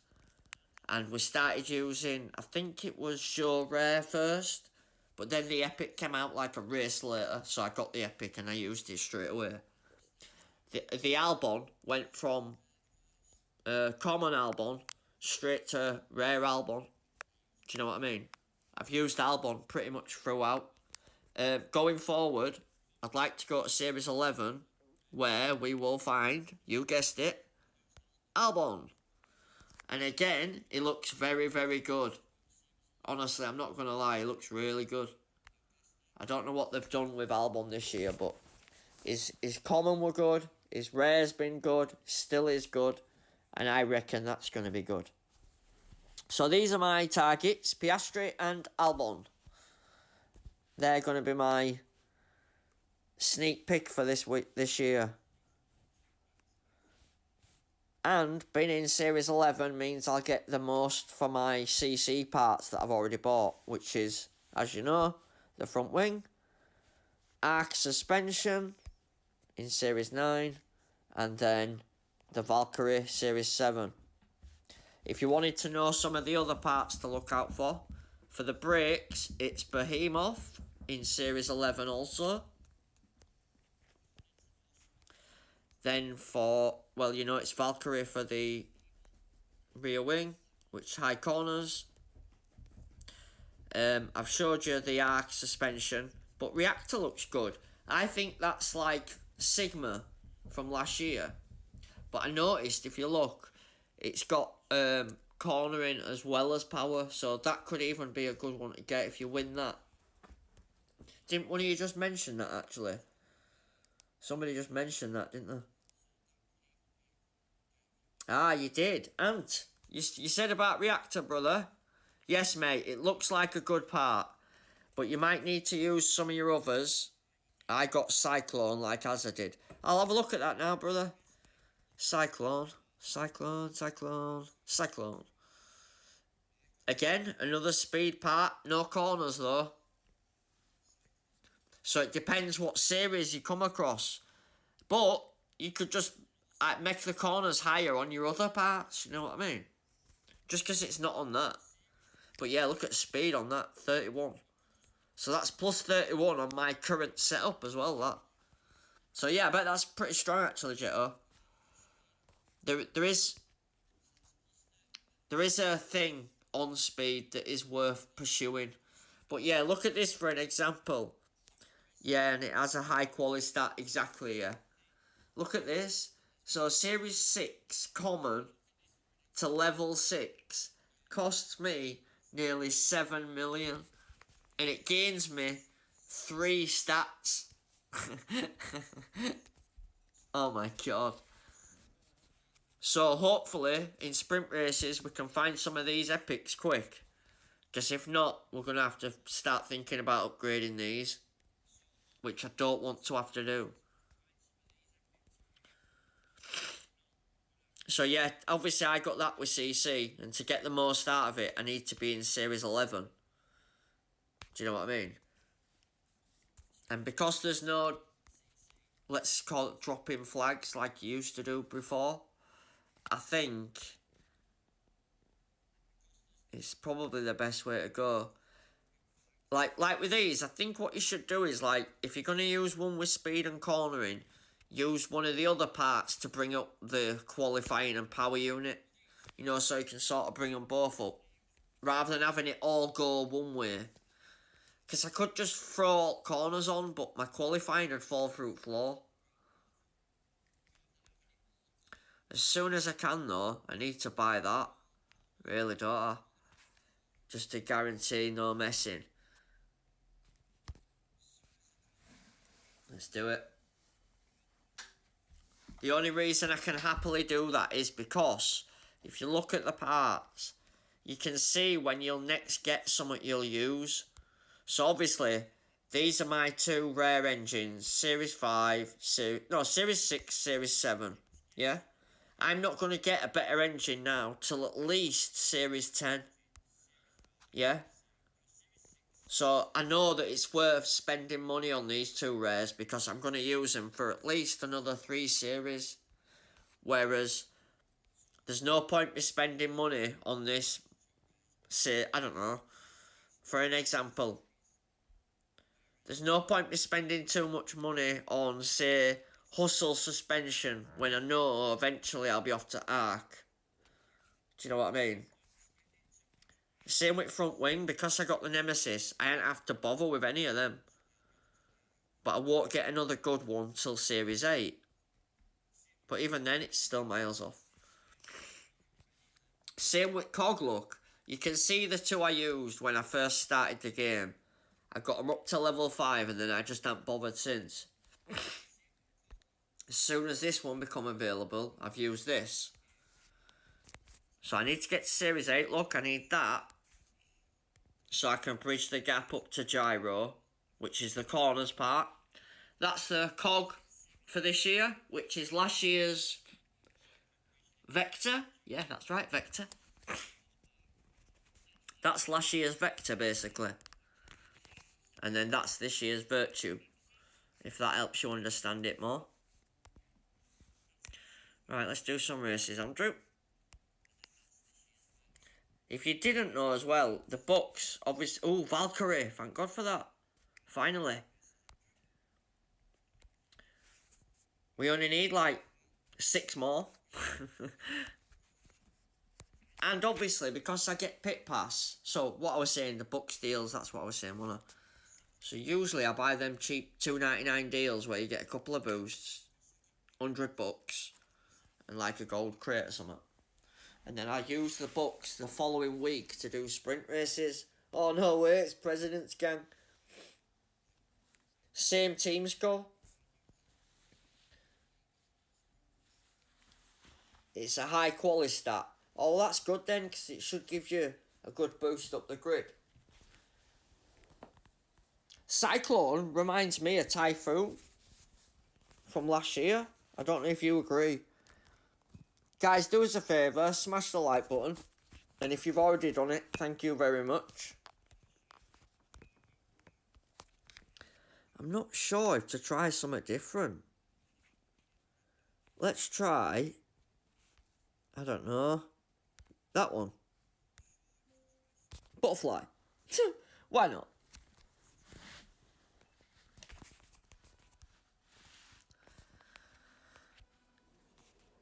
And we started using, I think it was Joe Rare first. But then the Epic came out like a race later, so I got the Epic and I used it straight away. The Albon went from common Albon straight to rare Albon. Do you know what I mean? I've used Albon pretty much throughout. Going forward, I'd like to go to Series 11, where we will find, you guessed it, Albon. And again, he looks very, very good. Honestly, I'm not going to lie, he looks really good. I don't know what they've done with Albon this year, but his common were good, his rare's been good, still is good, and I reckon that's going to be good. So these are my targets, Piastri and Albon. They're going to be my sneak peek for this year. And being in Series 11 means I'll get the most for my CC parts that I've already bought, which is, as you know, the front wing, arc suspension in Series 9, and then the Valkyrie Series 7. If you wanted to know some of the other parts to look out for the brakes, it's Behemoth in Series 11 also. Then for, well, you know, it's Valkyrie for the rear wing, which high corners. I've showed you the arc suspension, but reactor looks good. I think that's like Sigma from last year. But I noticed, if you look, it's got cornering as well as power, so that could even be a good one to get if you win that. Didn't one of you just mention that, actually? Somebody just mentioned that, didn't they? Ah, you did. Ant, you said about reactor, brother. Yes, mate, it looks like a good part, but you might need to use some of your others. I got Cyclone like Azza did. I'll have a look at that now, brother. Cyclone. Again, another speed part. No corners, though. So it depends what series you come across. But you could just make the corners higher on your other parts. You know what I mean? Just because it's not on that. But yeah, look at speed on that. 31. So that's plus 31 on my current setup as well, that. So yeah, I bet that's pretty strong actually, Jetto. There is a thing on speed that is worth pursuing. But yeah, look at this for an example. Yeah, and it has a high quality stat, exactly, yeah. Look at this. So Series 6 common to level 6 costs me nearly 7 million. And it gains me 3 stats. Oh my god. So hopefully in sprint races we can find some of these epics quick. Because if not, we're going to have to start thinking about upgrading these. Which I don't want to have to do. So yeah, obviously I got that with CC. And to get the most out of it, I need to be in Series 11. Do you know what I mean? And because there's no, let's call it drop-in flags like you used to do before, I think it's probably the best way to go. Like with these, I think what you should do is, like, if you're going to use one with speed and cornering, use one of the other parts to bring up the qualifying and power unit. You know, so you can sort of bring them both up. Rather than having it all go one way. Because I could just throw corners on, but my qualifying would fall through the floor. As soon as I can, though, I need to buy that. Really, don't I? Just to guarantee no messing. Let's do it. The only reason I can happily do that is because if you look at the parts, you can see when you'll next get something you'll use. So obviously, these are my 2 rare engines, Series 5, Series 6, Series 7, yeah? I'm not going to get a better engine now till at least Series 10, yeah? So I know that it's worth spending money on these 2 rares because I'm going to use them for at least another 3 series. Whereas, there's no point me spending money on this, say, I don't know, for an example, There's no point me spending too much money on, say, Hustle suspension when I know eventually I'll be off to Arc. Do you know what I mean? Same with front wing, because I got the Nemesis, I don't have to bother with any of them. But I won't get another good one till Series 8. But even then, it's still miles off. Same with cog look. You can see the two I used when I first started the game. I got them up to level 5 and then I just haven't bothered since. As soon as this one become available, I've used this. So I need to get to Series 8. Look, I need that. So I can bridge the gap up to gyro, which is the corners part. That's the cog for this year, which is last year's Vector. Yeah, that's right, Vector. That's last year's Vector, basically. And then that's this year's Virtue, if that helps you understand it more. Right, let's do some races, Andrew. If you didn't know as well, the box, obviously... Oh, Valkyrie, thank God for that. Finally. We only need, like, 6 more. And obviously, because I get pit pass, so what I was saying, the box deals, that's what I was saying, wasn't I? So usually I buy them cheap $2.99 deals where you get a couple of boosts, $100, and like a gold crate or something. And then I use the bucks the following week to do sprint races. Oh no, wait, it's President's Gang. Same team score. It's a high quality stat. Oh, that's good then, because it should give you a good boost up the grid. Cyclone reminds me of Typhoon from last year. I don't know if you agree. Guys, do us a favour, smash the like button. And if you've already done it, thank you very much. I'm not sure if to try something different. Let's try, I don't know, that one. Butterfly. Why not?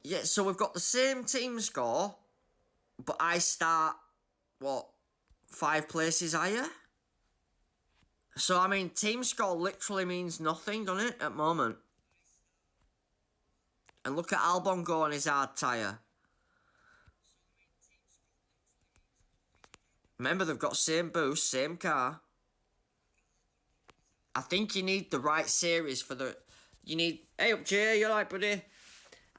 Yeah, so we've got the same team score, but I start, what, 5 places higher? So, I mean, team score literally means nothing, doesn't it, at the moment? And look at Albon go on his hard tyre. Remember, they've got same boost, same car. I think you need the right series for the... You need... Hey up, Jay, you alright, buddy?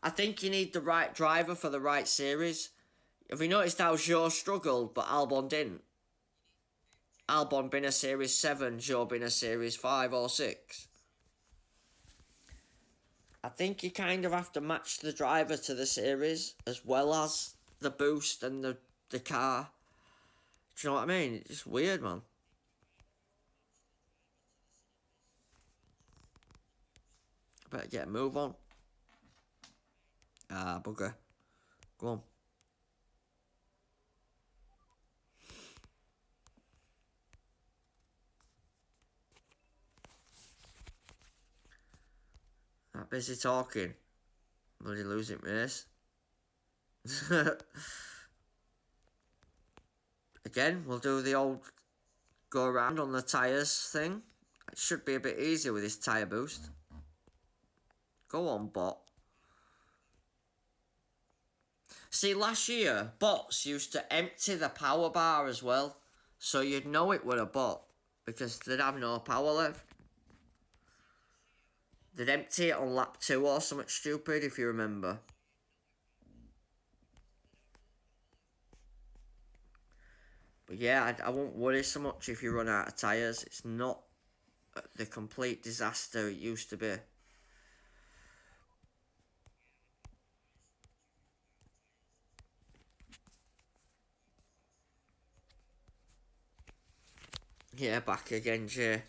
I think you need the right driver for the right series. Have you noticed how Joe struggled, but Albon didn't? Albon been a Series 7, Joe been a Series 5 or 6. I think you kind of have to match the driver to the series, as well as the boost and the car. Do you know what I mean? It's weird, man. I better get a move on. Ah, bugger. Go on. Not busy talking. Bloody losing race. Again, we'll do the old go around on the tyres thing. It should be a bit easier with this tyre boost. Go on, bot. See, last year, bots used to empty the power bar as well. So you'd know it were a bot, because they'd have no power left. They'd empty it on lap 2 or something stupid, if you remember. But yeah, I won't worry so much if you run out of tyres. It's not the complete disaster it used to be. Yeah, back again, Jay.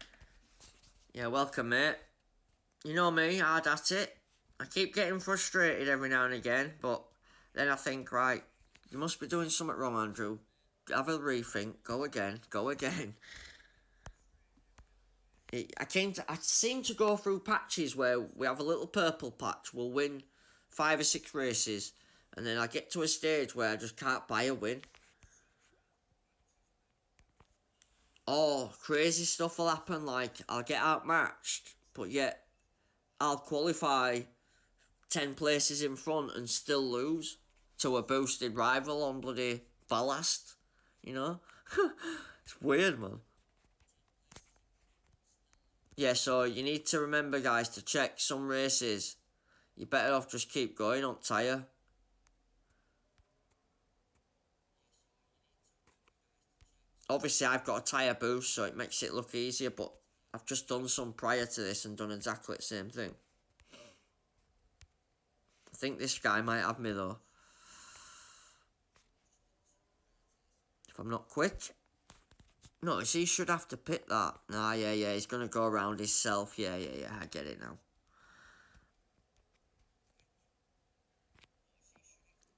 Yeah, welcome, mate. You know me, hard at it. I keep getting frustrated every now and again, but then I think, right, you must be doing something wrong, Andrew. Have a rethink, go again, go again. I seem to go through patches where we have a little purple patch. We'll win 5 or 6 races, and then I get to a stage where I just can't buy a win. Or crazy stuff will happen, like I'll get outmatched, but yet I'll qualify 10 places in front and still lose to a boosted rival on bloody ballast, you know? It's weird, man. Yeah, so you need to remember, guys, to check some races. You're better off just keep going on tyre. Obviously, I've got a tyre boost, so it makes it look easier, but I've just done some prior to this and done exactly the same thing. I think this guy might have me, though. If I'm not quick. No, he should have to pit that. Nah, yeah, he's going to go around himself. Yeah, I get it now.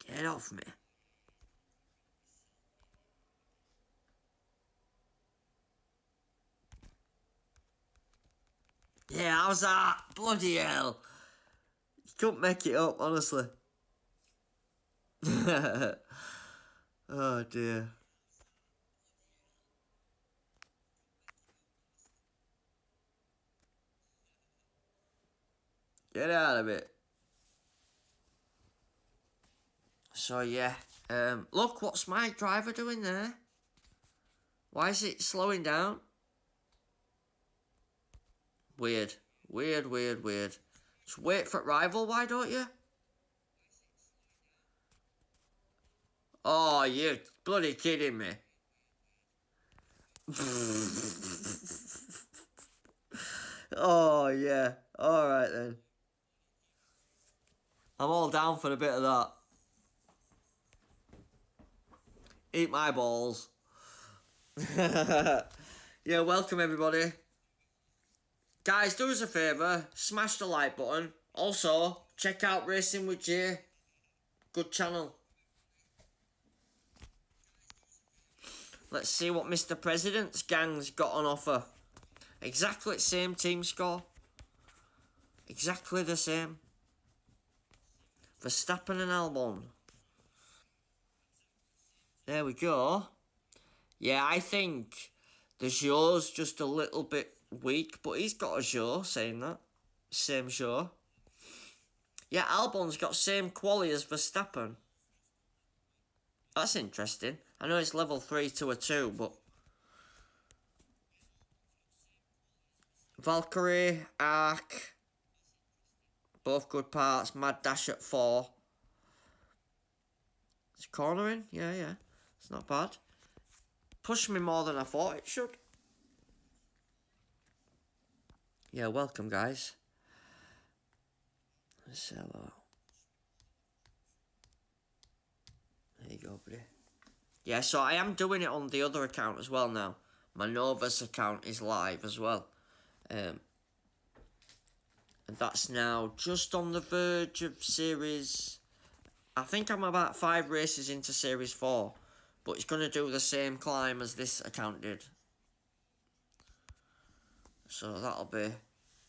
Get off me. Yeah, how's that? Bloody hell. You couldn't make it up, honestly. Oh, dear. Get out of it. So, yeah. Look, what's my driver doing there? Why is it slowing down? Weird. Just wait for rival, why don't you? Oh, you're bloody kidding me. Oh, yeah. Alright then. I'm all down for a bit of that. Eat my balls. Yeah, welcome everybody. Guys, do us a favour, smash the like button. Also, check out Racing with Jay. Good channel. Let's see what Mr. President's gang's got on offer. Exactly the same team score. Exactly the same. Verstappen and Albon. There we go. Yeah, I think the show's just a little bit weak, but he's got a show saying that. Same show. Yeah, Albon's got same quality as Verstappen. That's interesting. I know it's level 3 to a 2, but... Valkyrie, Arc, both good parts. Mad Dash at 4. It's cornering? Yeah. It's not bad. Pushed me more than I thought it should. Yeah, welcome guys. Let's say hello. There you go, buddy. Yeah, so I am doing it on the other account as well now. My Novus account is live as well. And that's now just on the verge of series... I think I'm about 5 races into series 4. But it's going to do the same climb as this account did. So that'll be...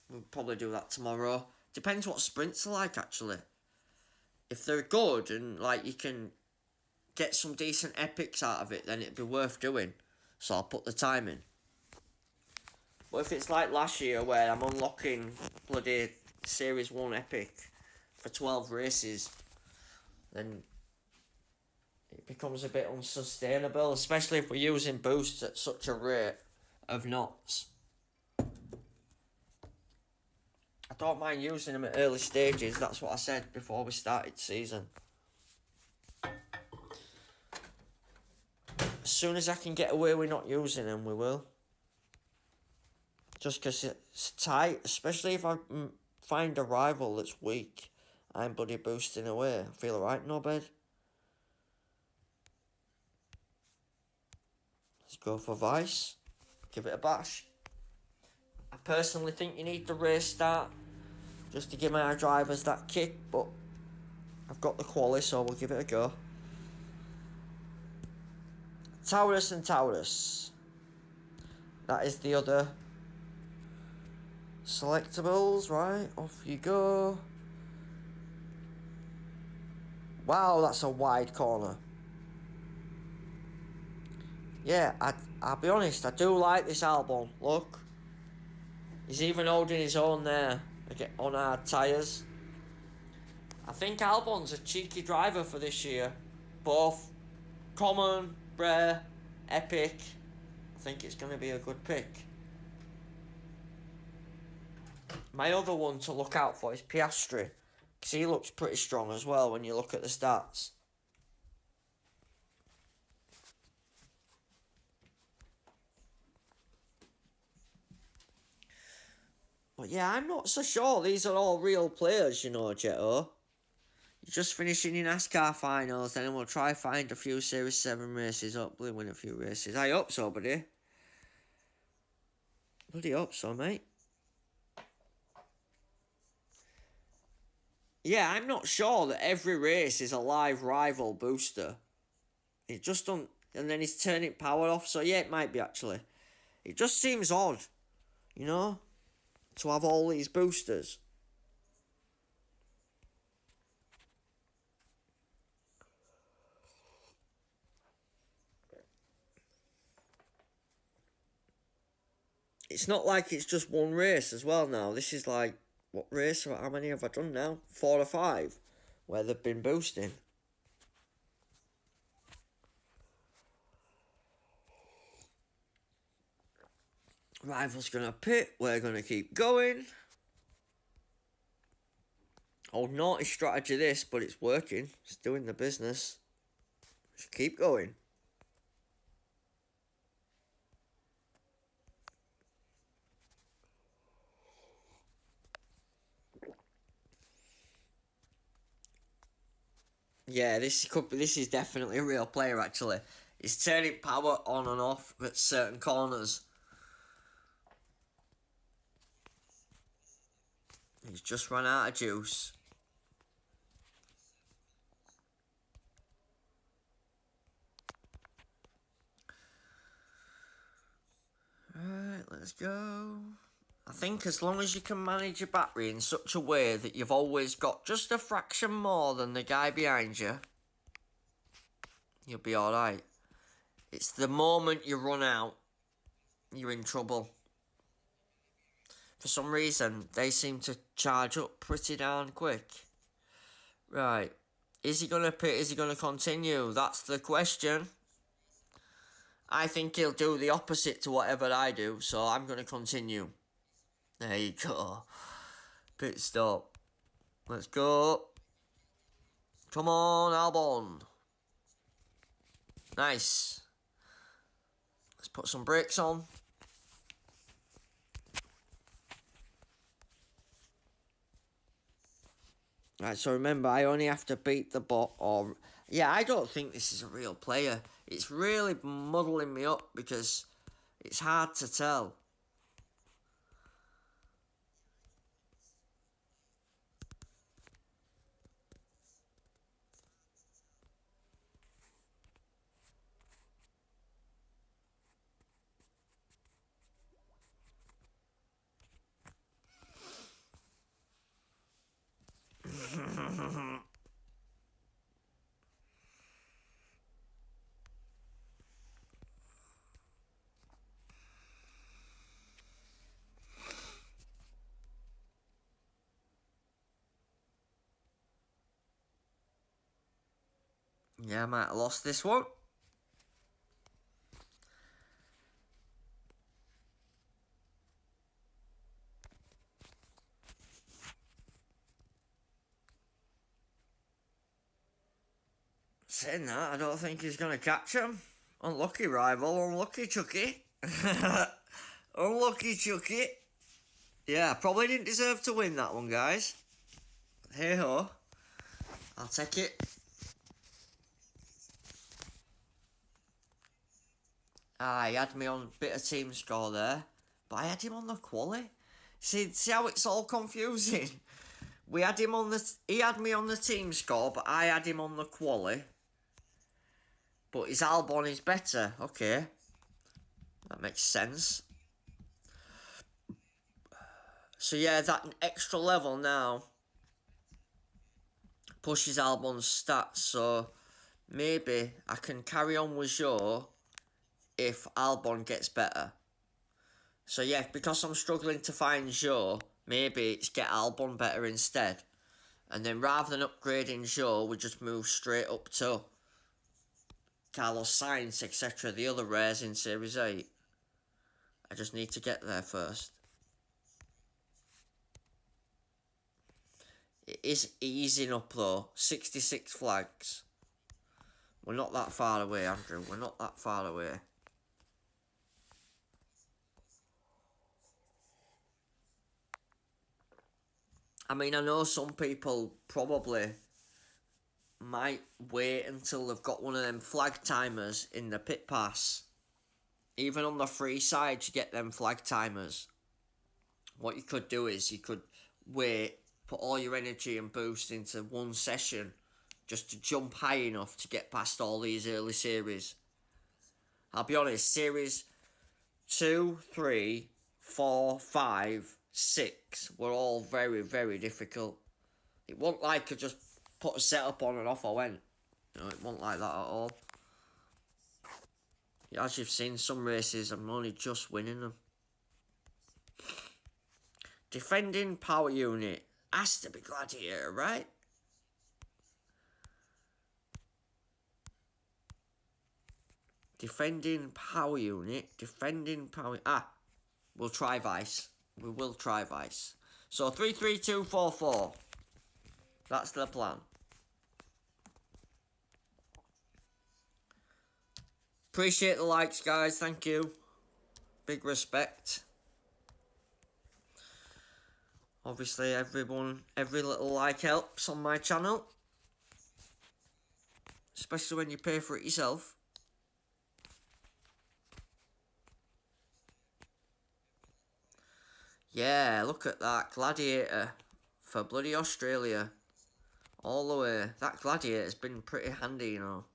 We'll probably do that tomorrow. Depends what sprints are like, actually. If they're good and, like, you can get some decent epics out of it, then it'd be worth doing. So I'll put the time in. But if it's like last year where I'm unlocking bloody Series 1 epic for 12 races, then it becomes a bit unsustainable, especially if we're using boosts at such a rate of knots. I don't mind using them at early stages, that's what I said before we started season. As soon as I can get away with not using them, we will. Just because it's tight, especially if I find a rival that's weak. I'm bloody boosting away. I feel alright, no bed. Let's go for Vice. Give it a bash. I personally think you need the race start just to give my drivers that kick, but I've got the quali, so we'll give it a go. Taurus and Taurus. That is the other Selectables, right, off you go. Wow, that's a wide corner. Yeah, I'll be honest, I do like this Albon. Look, he's even holding his own there on hard tyres. I think Albon's a cheeky driver for this year. Both common, rare, epic. I think it's going to be a good pick. My other one to look out for is Piastri, because he looks pretty strong as well when you look at the stats. But yeah, I'm not so sure these are all real players, you know, Jetto. You're just finishing your NASCAR finals, then we'll try find a few Series 7 races, hopefully win a few races. I hope so, buddy. Bloody hope so, mate. Yeah, I'm not sure that every race is a live rival booster. It just don't... And then he's turning power off, so yeah, it might be actually. It just seems odd, you know, to have all these boosters. It's not like it's just one race as well now. This is like, what race, how many have I done now? 4 or 5, where they've been boosting. Rival's going to pit, we're going to keep going. Oh, naughty strategy this, but it's working. It's doing the business. Just keep going. Yeah, this is definitely a real player actually. He's turning power on and off at certain corners. He's just run out of juice. Right, let's go. I think as long as you can manage your battery in such a way that you've always got just a fraction more than the guy behind you, you'll be alright. It's the moment you run out, you're in trouble. For some reason, they seem to charge up pretty darn quick. Right. Is he going to pit? Is he going to continue? That's the question. I think he'll do the opposite to whatever I do, so I'm going to continue. There you go. Pit stop. Let's go. Come on, Albon. Nice. Let's put some brakes on. Right, so remember, I only have to beat the bot or... Yeah, I don't think this is a real player. It's really muddling me up because it's hard to tell. Yeah, I might have lost this one. Saying that, I don't think he's going to catch him. Unlucky rival, unlucky Chucky. Unlucky Chucky. Yeah, probably didn't deserve to win that one, guys. Hey ho. I'll take it. He had me on a bit of team score there, but I had him on the quali. See how it's all confusing. We had him on he had me on the team score, but I had him on the quali. But his Albon is better. Okay, that makes sense. So yeah, that extra level now pushes Albon's stats, so maybe I can carry on with Joe if Albon gets better. So yeah, because I'm struggling to find Joe, maybe it's get Albon better instead. And then rather than upgrading Joe, we just move straight up to Carlos Sainz, etc. The other rares in Series 8. I just need to get there first. It is easing up though. 66 flags. We're not that far away, Andrew. We're not that far away. I mean, I know some people probably might wait until they've got one of them flag timers in the pit pass. Even on the free side to get them flag timers. What you could do is you could wait, put all your energy and boost into one session just to jump high enough to get past all these early series. I'll be honest, series 2, 3, 4, 5, 6 were all very, very difficult. It wasn't like I just put a setup on and off I went. You know, it wasn't like that at all. As you've seen, some races I'm only just winning them. Defending power unit has to be Gladiator, right? Defending power unit. We'll try Vice. We will try Vice. So 3-3-2-4-4. That's the plan. Appreciate the likes, guys. Thank you. Big respect. Obviously, every little like helps on my channel. Especially when you pay for it yourself. Yeah, look at that. Gladiator. For bloody Australia. All the way. That Gladiator's been pretty handy, you know.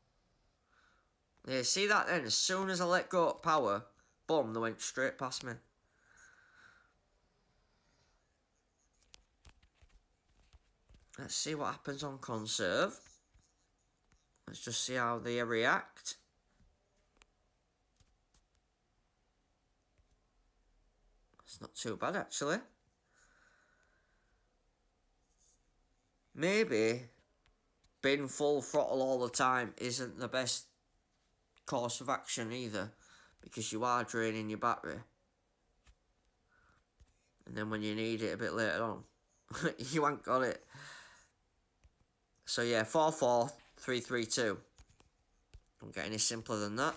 Yeah, see that then? As soon as I let go of power, boom, they went straight past me. Let's see what happens on conserve. Let's just see how they react. It's not too bad, actually. Maybe being full throttle all the time isn't the best course of action either, because you are draining your battery. And then when you need it a bit later on, you ain't got it. So yeah, 4-4, 3-3-2. Don't get any simpler than that.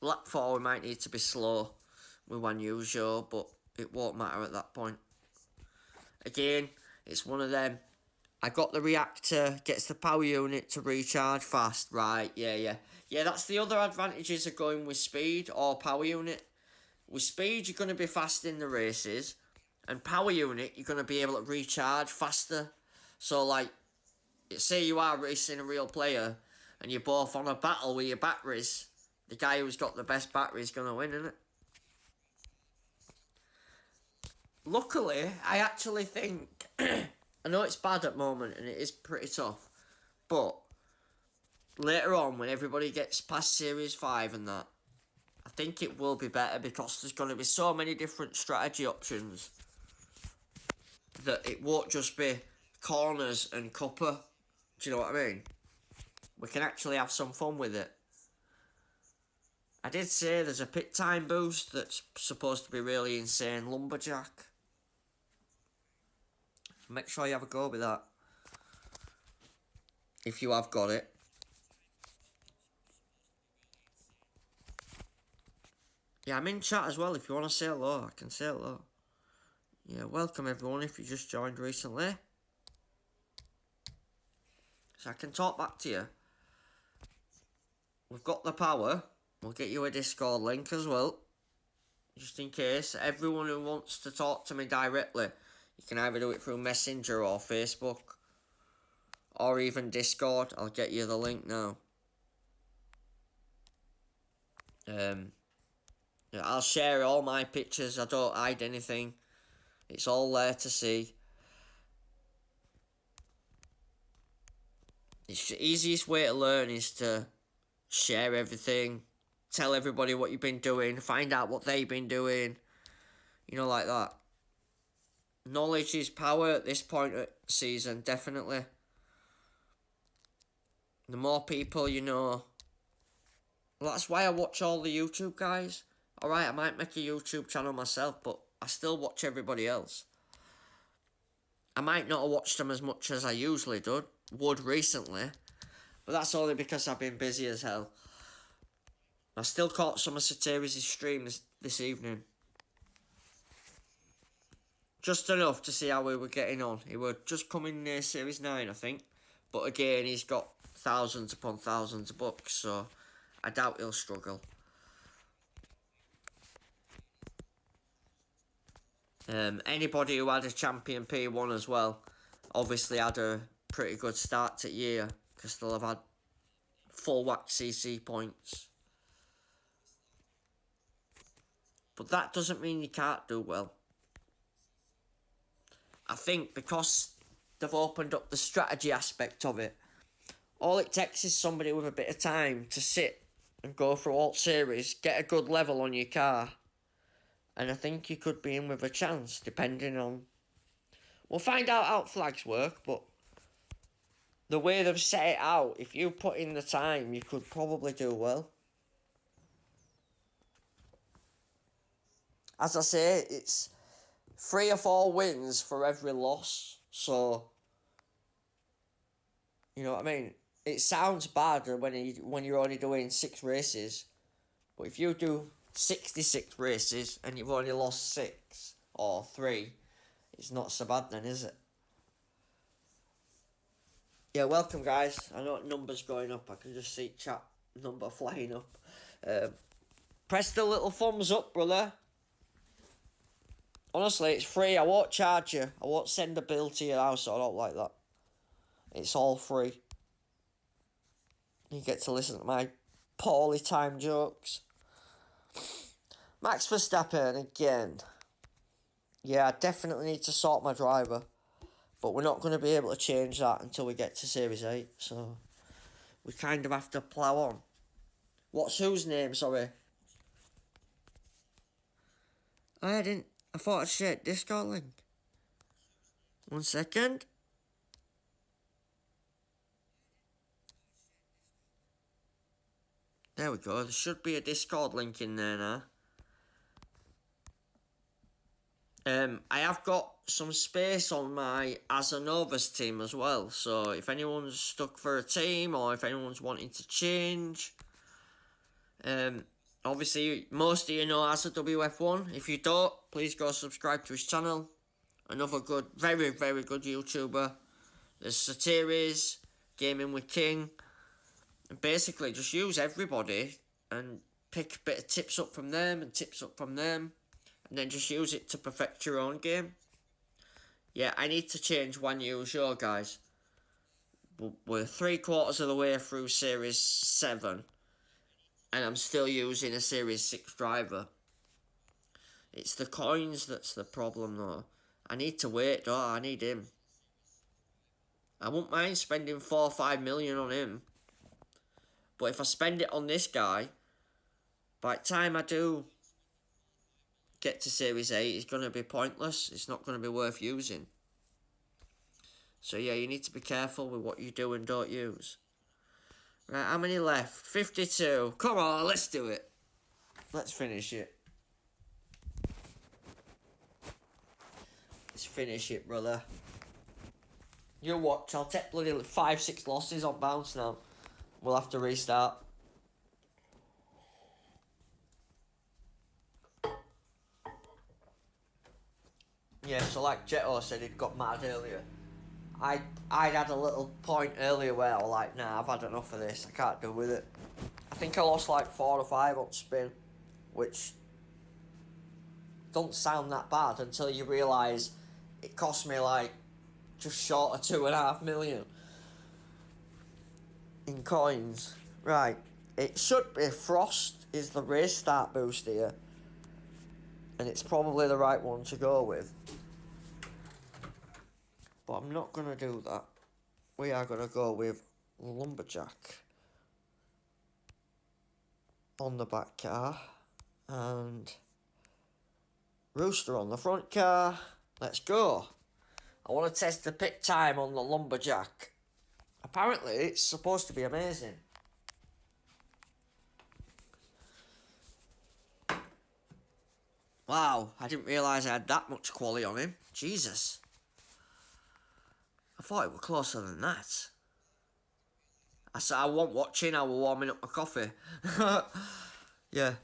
Lap 4 we might need to be slow with one usual, but it won't matter at that point. Again, it's one of them. I got the reactor, gets the power unit to recharge fast. Right, yeah. Yeah, that's the other advantages of going with speed or power unit. With speed, you're going to be fast in the races. And power unit, you're going to be able to recharge faster. So, like, say you are racing a real player and you're both on a battle with your batteries. The guy who's got the best battery is going to win, isn't it? Luckily, I actually think... I know it's bad at the moment and it is pretty tough. But later on, when everybody gets past Series 5 and that, I think it will be better because there's going to be so many different strategy options that it won't just be corners and copper. Do you know what I mean? We can actually have some fun with it. I did say there's a pit time boost that's supposed to be really insane. Lumberjack. Make sure you have a go with that. If you have got it. Yeah, I'm in chat as well. If you want to say hello, I can say hello. Yeah, welcome everyone if you just joined recently. So I can talk back to you. We've got the power. We'll get you a Discord link as well. Just in case. Everyone who wants to talk to me directly, you can either do it through Messenger or Facebook. Or even Discord. I'll get you the link now. Yeah, I'll share all my pictures. I don't hide anything. It's all there to see. It's the easiest way to learn is to share everything, tell everybody what you've been doing, find out what they've been doing, you know, like that. Knowledge is power at this point of season, definitely. The more people you know. Well, that's why I watch all the YouTube guys. Alright, I might make a YouTube channel myself, but I still watch everybody else. I might not have watched them as much as I usually would recently, but that's only because I've been busy as hell. I still caught some of Sateri's stream this evening. Just enough to see how we were getting on. He were just coming near Series 9, I think. But again, he's got thousands upon thousands of books, so I doubt he'll struggle. Anybody who had a champion P1 as well, obviously had a pretty good start to year, because they'll have had full whack CC points. But that doesn't mean you can't do well. I think because they've opened up the strategy aspect of it, all it takes is somebody with a bit of time to sit and go through all series, get a good level on your car, and I think you could be in with a chance, depending on... We'll find out how flags work, but the way they've set it out, if you put in the time, you could probably do well. As I say, it's 3 or 4 wins for every loss, so... You know what I mean? It sounds bad when you're only doing 6 races, but if you do 66 races and you've only lost 6 or 3, it's not so bad then, is it? Yeah, welcome guys. I know numbers going up. I can just see chat number flying up. Press the little thumbs up, brother. Honestly, it's free. I won't charge you. I won't send a bill to your house. I don't like that. It's all free. You get to listen to my poorly timed jokes. Max Verstappen again. Yeah, I definitely need to sort my driver. But we're not going to be able to change that until we get to Series 8. So we kind of have to plough on. What's whose name, sorry? I thought I shared Discord link. 1 second. There we go. There should be a Discord link in there now. I have got some space on my Azanovas team as well. So if anyone's stuck for a team or if anyone's wanting to change, obviously most of you know AzaWF1. If you don't, please go subscribe to his channel. Another good, very, very good YouTuber. There's Sateris, Gaming with King. And basically just use everybody and pick a bit of tips up from them and tips up from them. And then just use it to perfect your own game. Yeah, I need to change one usual, guys. We're 3/4 of the way through Series 7. And I'm still using a Series 6 driver. It's the coins that's the problem, though. I need to wait, though. I need him. I wouldn't mind spending 4 or 5 million on him. But if I spend it on this guy, by the time I do get to Series 8, it's going to be pointless. It's not going to be worth using. So yeah, you need to be careful with what you do and don't use. Right, how many left? 52. Come on, let's do it. Let's finish it. Let's finish it, brother. You watch, I'll take bloody 5-6 losses on bounce now. We'll have to restart. Yeah, so like Jetto said, he'd got mad earlier. I'd had a little point earlier where I was like, nah, I've had enough of this. I can't do with it. I think I lost like 4 or 5 on spin, which don't sound that bad until you realise it cost me like just short of 2.5 million in coins. Right, it should be Frost is the race start boost here. and it's probably the right one to go with. But I'm not going to do that. We are going to go with Lumberjack on the back car and Rooster on the front car. Let's go. I want to test the pit time on the Lumberjack. Apparently it's supposed to be amazing. Wow, I didn't realise I had that much quality on him. Jesus. I thought it was closer than that. I said I wasn't watching, I was warming up my coffee. Yeah,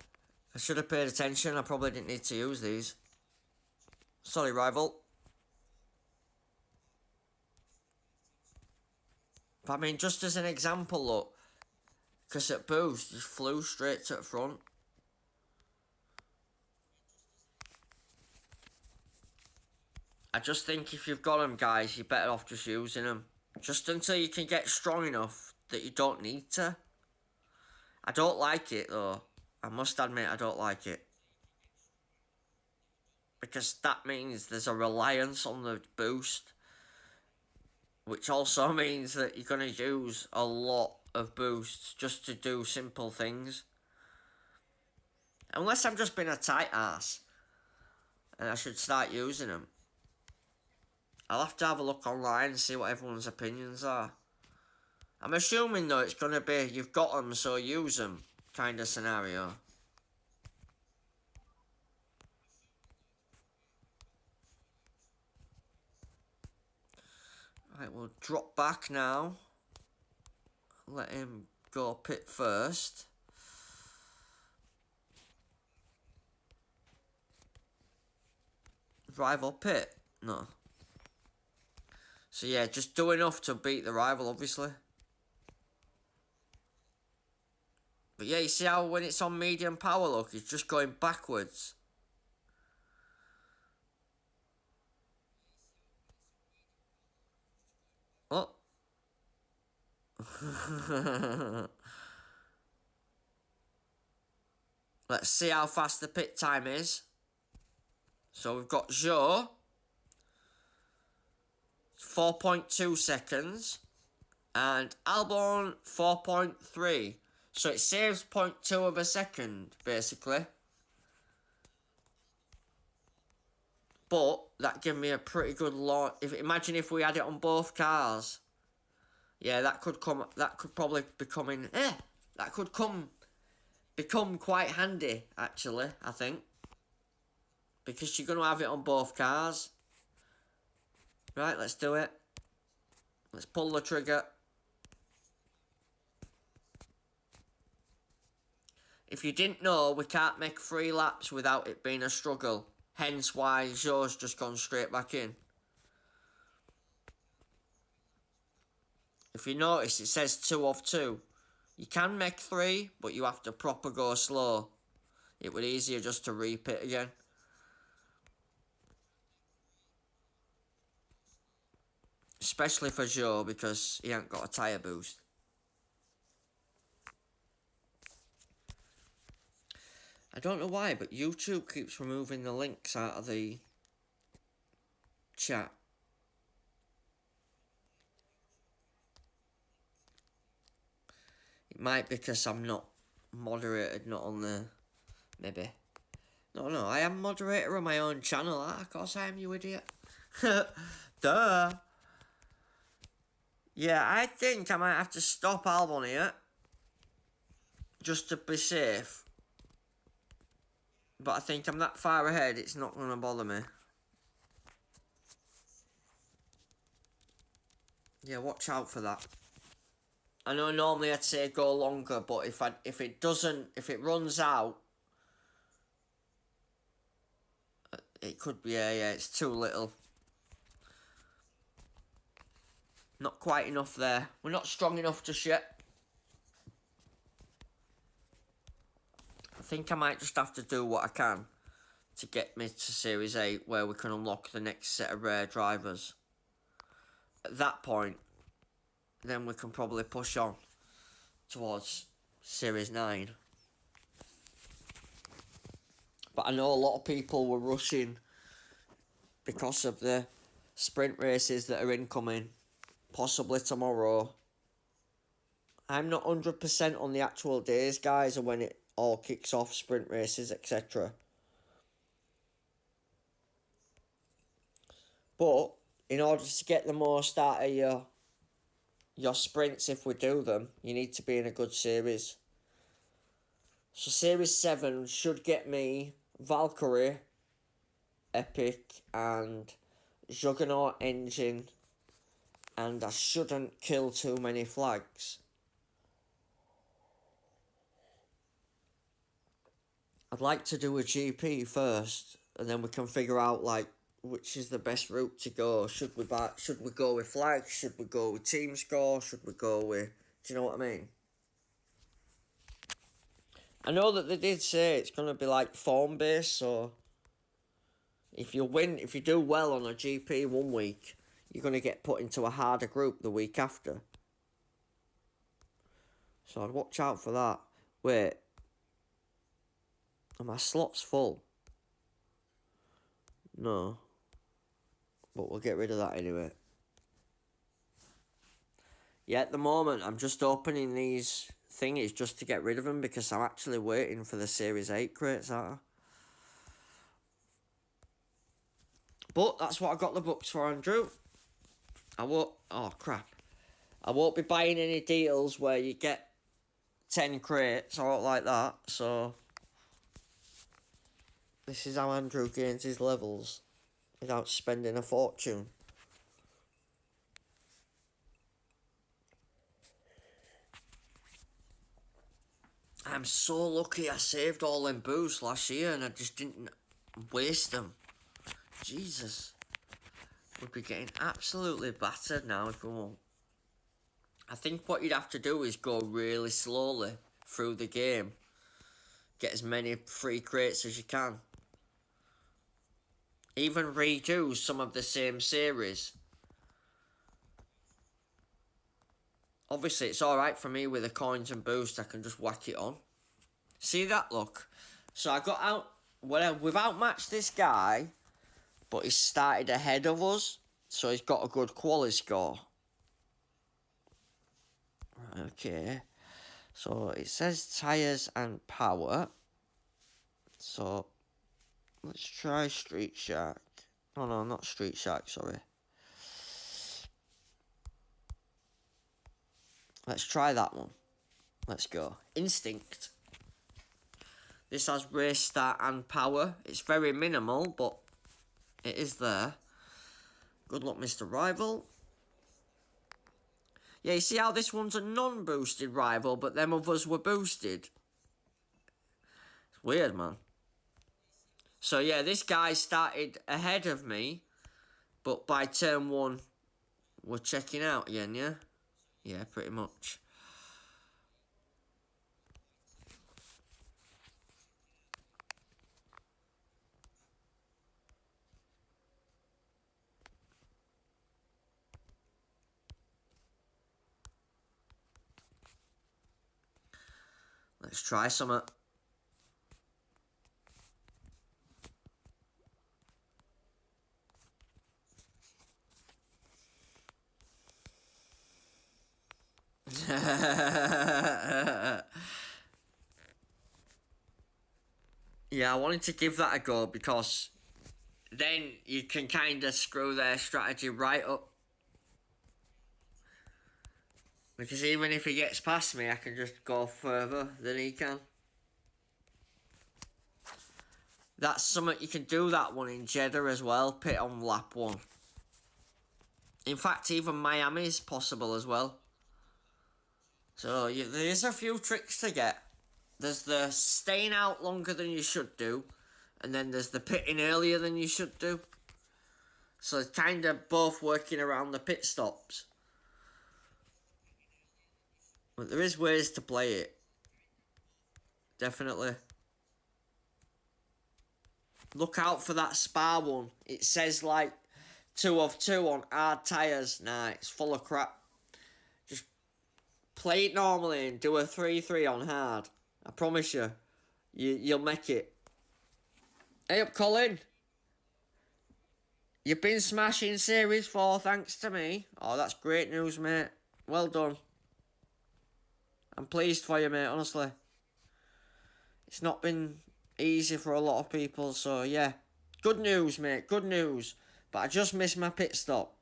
I should have paid attention. I probably didn't need to use these. Sorry, rival. But I mean, just as an example, look. Because at boost, just flew straight to the front. I just think if you've got them, guys, you're better off just using them. Just until you can get strong enough that you don't need to. I don't like it, though. I must admit, I don't like it. Because that means there's a reliance on the boost. Which also means that you're going to use a lot of boosts just to do simple things. Unless I've just been a tight ass. And I should start using them. I'll have to have a look online and see what everyone's opinions are. I'm assuming though it's going to be you've got them so use them kind of scenario. Right, we'll drop back now. Let him go pit first. Rival pit? No. So yeah, just do enough to beat the rival, obviously. But yeah, you see how when it's on medium power, look, it's just going backwards. Oh. Let's see how fast the pit time is. So we've got Joe. 4.2 seconds. And Albon 4.3. So it saves 0.2 of a second, basically. But that gave me a pretty good launch. Imagine if we had it on both cars. Yeah, that could probably become quite handy, actually, I think. Because you're going to have it on both cars. Right, let's do it. Let's pull the trigger. If you didn't know, we can't make 3 laps without it being a struggle. Hence why Joe's just gone straight back in. If you notice, it says 2 of 2. You can make 3, but you have to proper go slow. It would be easier just to repit again. Especially for Joe, because he ain't got a tyre boost. I don't know why, but YouTube keeps removing the links out of the chat. It might be because I'm not moderated, not on the... Maybe. No, I am moderator on my own channel. Of course I am, you idiot. Duh. Yeah, I think I might have to stop Albon here. Just to be safe. But I think I'm that far ahead, it's not going to bother me. Yeah, watch out for that. I know normally I'd say go longer, but if it runs out, it could be, yeah, it's too little. Not quite enough there. We're not strong enough just yet. I think I might just have to do what I can to get me to Series 8 where we can unlock the next set of rare drivers. At that point, then we can probably push on towards Series 9. But I know a lot of people were rushing because of the sprint races that are incoming, possibly tomorrow. I'm not 100% on the actual days, guys, or when it all kicks off, sprint races, etc. But in order to get the most out of your sprints, if we do them, you need to be in a good series. So Series 7 should get me Valkyrie, Epic, and Juggernaut Engine, and I shouldn't kill too many flags. I'd like to do a GP first, and then we can figure out like which is the best route to go. Should we go with flags? Should we go with team score? Should we go with? Do you know what I mean? I know that they did say it's gonna be like form based, so if you do well on a GP one week, you're gonna get put into a harder group the week after. So I'd watch out for that. Wait, are my slots full? No. But we'll get rid of that anyway. Yeah, at the moment, I'm just opening these thingies just to get rid of them because I'm actually waiting for the Series 8 crates, aren't I? But that's what I got the books for, Andrew. I won't be buying any deals where you get 10 crates or like that, so this is how Andrew gains his levels without spending a fortune. I'm so lucky I saved all them boosts last year and I just didn't waste them. Jesus. We'd be getting absolutely battered now if we won't. I think what you'd have to do is go really slowly through the game. Get as many free crates as you can. Even redo some of the same series. Obviously, it's alright for me with the coins and boost. I can just whack it on. See that? Look. So I got out... Well, we've outmatched this guy, but he started ahead of us. So he's got a good quality score. Okay. So it says tyres and power. So let's try Street Shark. Oh no, not Street Shark, sorry. Let's try that one. Let's go. Instinct. This has race start and power. It's very minimal, but it is there. Good luck, Mr. Rival. Yeah, you see how this one's a non-boosted rival, but them others were boosted. It's weird, man. So yeah, this guy started ahead of me, but by turn 1, we're checking out again, yeah? Yeah, pretty much. Let's try some. Yeah, I wanted to give that a go because then you can kind of screw their strategy right up. Because even if he gets past me, I can just go further than he can. That's something, you can do that one in Jeddah as well, pit on lap 1. In fact, even Miami is possible as well. So there's a few tricks to get. There's the staying out longer than you should do, and then there's the pitting earlier than you should do. So it's kind of both working around the pit stops. But there is ways to play it. Definitely. Look out for that Spa one. It says like 2 of 2 on hard tyres. Nah, it's full of crap. Just play it normally and do a 3-3 on hard. I promise you, you'll make it. Hey up, Colin. You've been smashing Series 4 thanks to me. Oh, that's great news, mate. Well done. I'm pleased for you, mate, honestly. It's not been easy for a lot of people, so yeah. Good news, mate, good news. But I just missed my pit stop.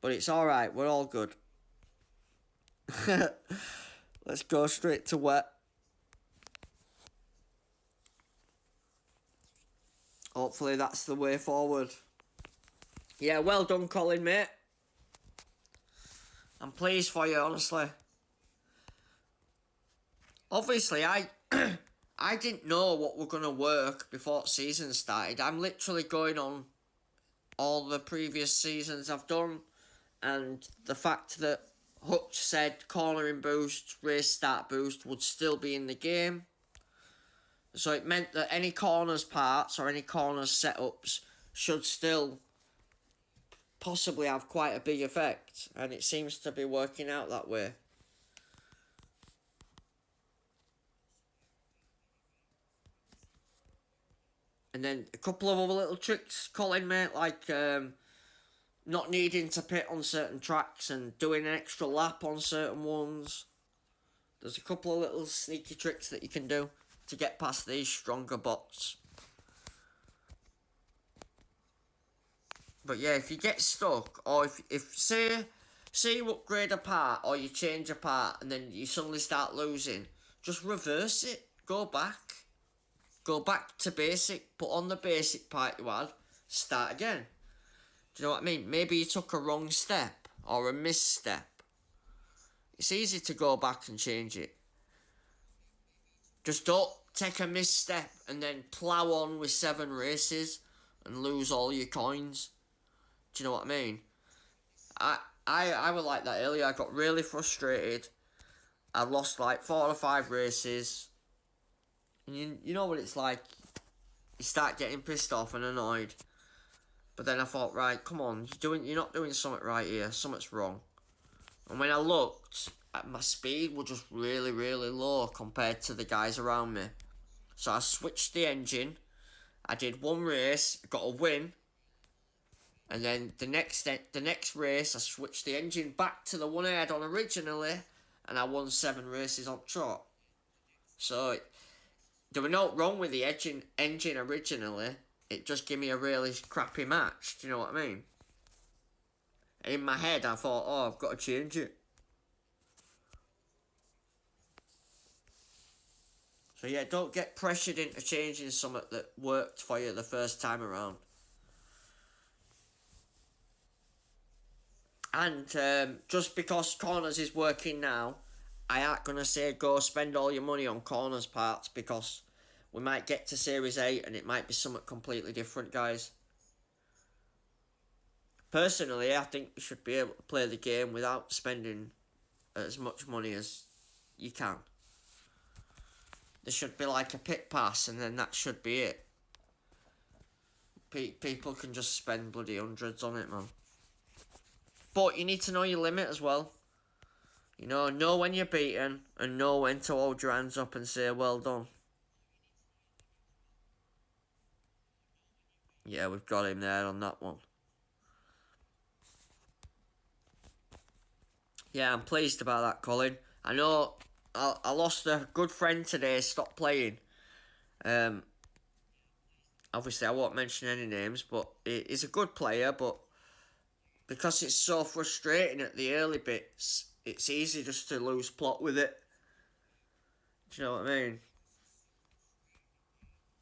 But it's alright, we're all good. Let's go straight to wet. Hopefully that's the way forward. Yeah, well done, Colin, mate. I'm pleased for you, honestly. Obviously, I I didn't know what were going to work before the season started. I'm literally going on all the previous seasons I've done, and the fact that Hutch said cornering boost, race start boost would still be in the game. So it meant that any corners parts or any corners setups should still possibly have quite a big effect, and it seems to be working out that way. And then a couple of other little tricks, Colin, mate, like not needing to pit on certain tracks and doing an extra lap on certain ones. There's a couple of little sneaky tricks that you can do to get past these stronger bots. But yeah, if you get stuck, or if say you upgrade a part or you change a part and then you suddenly start losing, just reverse it. Go back. Go back to basic, put on the basic part you had, start again. Do you know what I mean? Maybe you took a wrong step or a misstep. It's easy to go back and change it. Just don't take a misstep and then plough on with 7 races and lose all your coins. Do you know what I mean? I was like that earlier. I got really frustrated. I lost like 4 or 5 races. And you know what it's like. You start getting pissed off and annoyed. But then I thought, right, come on, you're not doing something right here. Something's wrong. And when I looked, my speed was just really, really low compared to the guys around me. So I switched the engine. I did 1 race, got a win. And then the next race, I switched the engine back to the one I had on originally, and I won 7 races on trot. So there was no wrong with the engine originally. It just gave me a really crappy match. Do you know what I mean? And in my head, I thought, oh, I've got to change it. So yeah, don't get pressured into changing something that worked for you the first time around. And just because corners is working now, I ain't going to say go spend all your money on corners parts, because we might get to Series 8 and it might be something completely different, guys. Personally, I think you should be able to play the game without spending as much money as you can. There should be like a pit pass, and then that should be it. People can just spend bloody hundreds on it, man. But you need to know your limit as well. You know when you're beaten, and know when to hold your hands up and say, well done. Yeah, we've got him there on that one. Yeah, I'm pleased about that, Colin. I know I lost a good friend today, stopped playing. Obviously, I won't mention any names, but he's a good player, but because it's so frustrating at the early bits, it's easy just to lose plot with it. Do you know what I mean?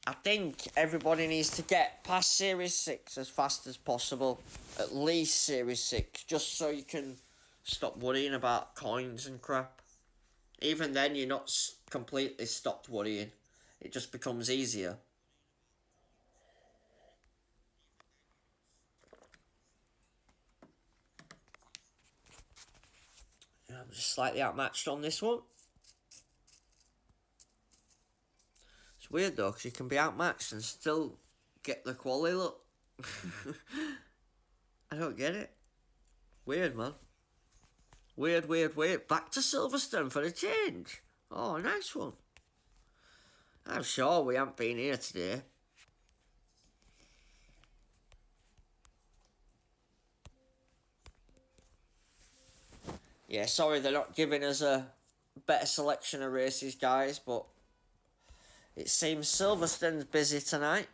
I think everybody needs to get past Series 6 as fast as possible. At least Series 6, just so you can stop worrying about coins and crap. Even then, you're not completely stopped worrying. It just becomes easier. I'm just slightly outmatched on this one. It's weird though, because you can be outmatched and still get the quality look. I don't get it. Weird, man. Weird. Back to Silverstone for a change. Oh, nice one. I'm sure we haven't been here today. Yeah, sorry they're not giving us a better selection of races, guys, but it seems Silverstone's busy tonight.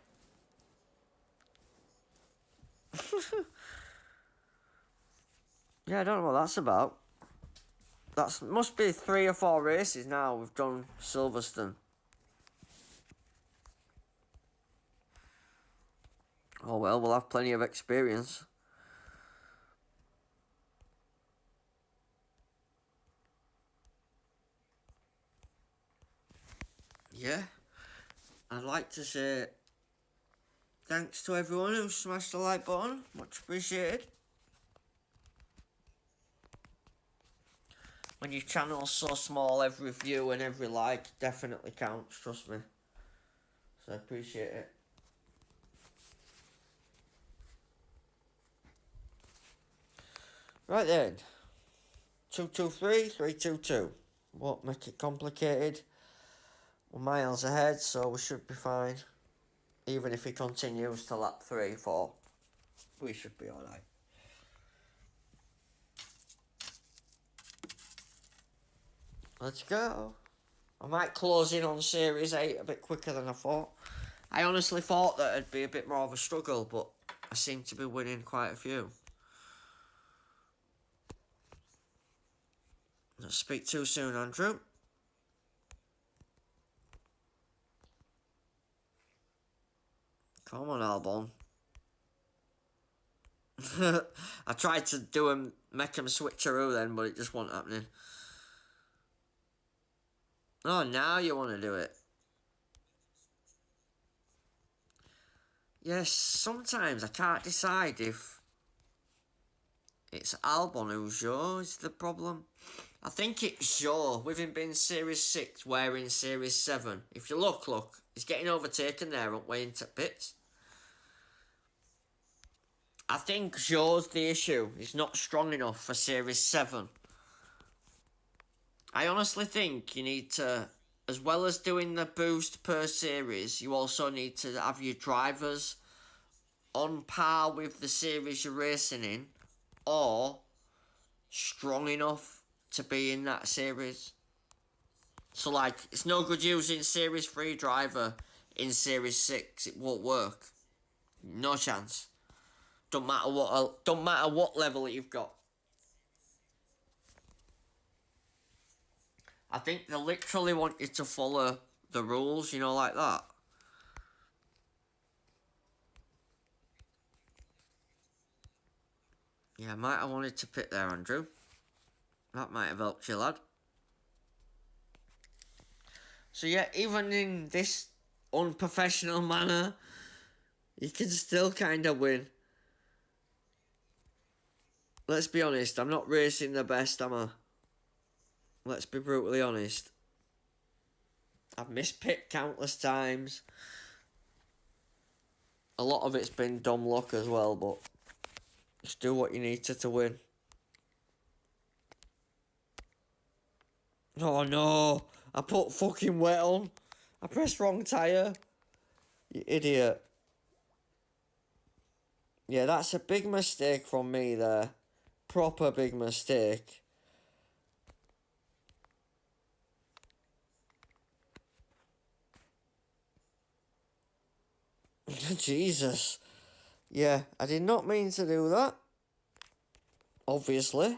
Yeah, I don't know what that's about. That must be 3 or 4 races now we've done Silverstone. Oh well, we'll have plenty of experience. Yeah, I'd like to say thanks to everyone who smashed the like button. Much appreciated. When your channel's so small, every view and every like definitely counts, trust me. So I appreciate it. Right then. 223, 322. Won't make it complicated. We're miles ahead, so we should be fine. Even if he continues to lap 3, 4, we should be alright. Let's go. I might close in on Series 8 a bit quicker than I thought. I honestly thought that it'd be a bit more of a struggle, but I seem to be winning quite a few. Don't speak too soon, Andrew. Come on, Albon. I tried to do him, make him switcheroo then, but it just wasn't happening. Oh, now you want to do it. Yes, sometimes I can't decide if it's Albon who's yours the problem. I think it's Joe, with him being Series 6, wearing Series 7. If you look, he's getting overtaken there on way into pits. I think Joe's the issue. He's not strong enough for Series 7. I honestly think you need to, as well as doing the boost per series, you also need to have your drivers on par with the series you're racing in, or strong enough to be in that series. So like, it's no good using Series 3 driver in Series 6, it won't work. No chance. Don't matter what level you've got. I think they literally want you to follow the rules, you know, like that. Yeah, I might have wanted to pit there, Andrew. That might have helped you, lad. So yeah, even in this unprofessional manner, you can still kind of win. Let's be honest, I'm not racing the best, am I? Let's be brutally honest. I've missed pit countless times. A lot of it's been dumb luck as well, but just do what you need to win. Oh no, I put fucking wet on. I pressed wrong tyre. You idiot. Yeah, that's a big mistake from me there. Proper big mistake. Jesus. Yeah, I did not mean to do that. Obviously.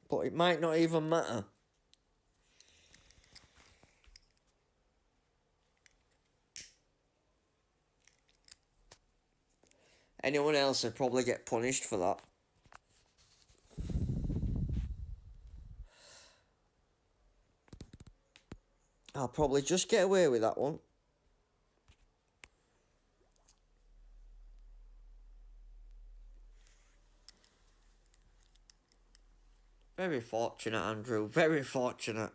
But it might not even matter. Anyone else would probably get punished for that. I'll probably just get away with that one. Very fortunate, Andrew. Very fortunate.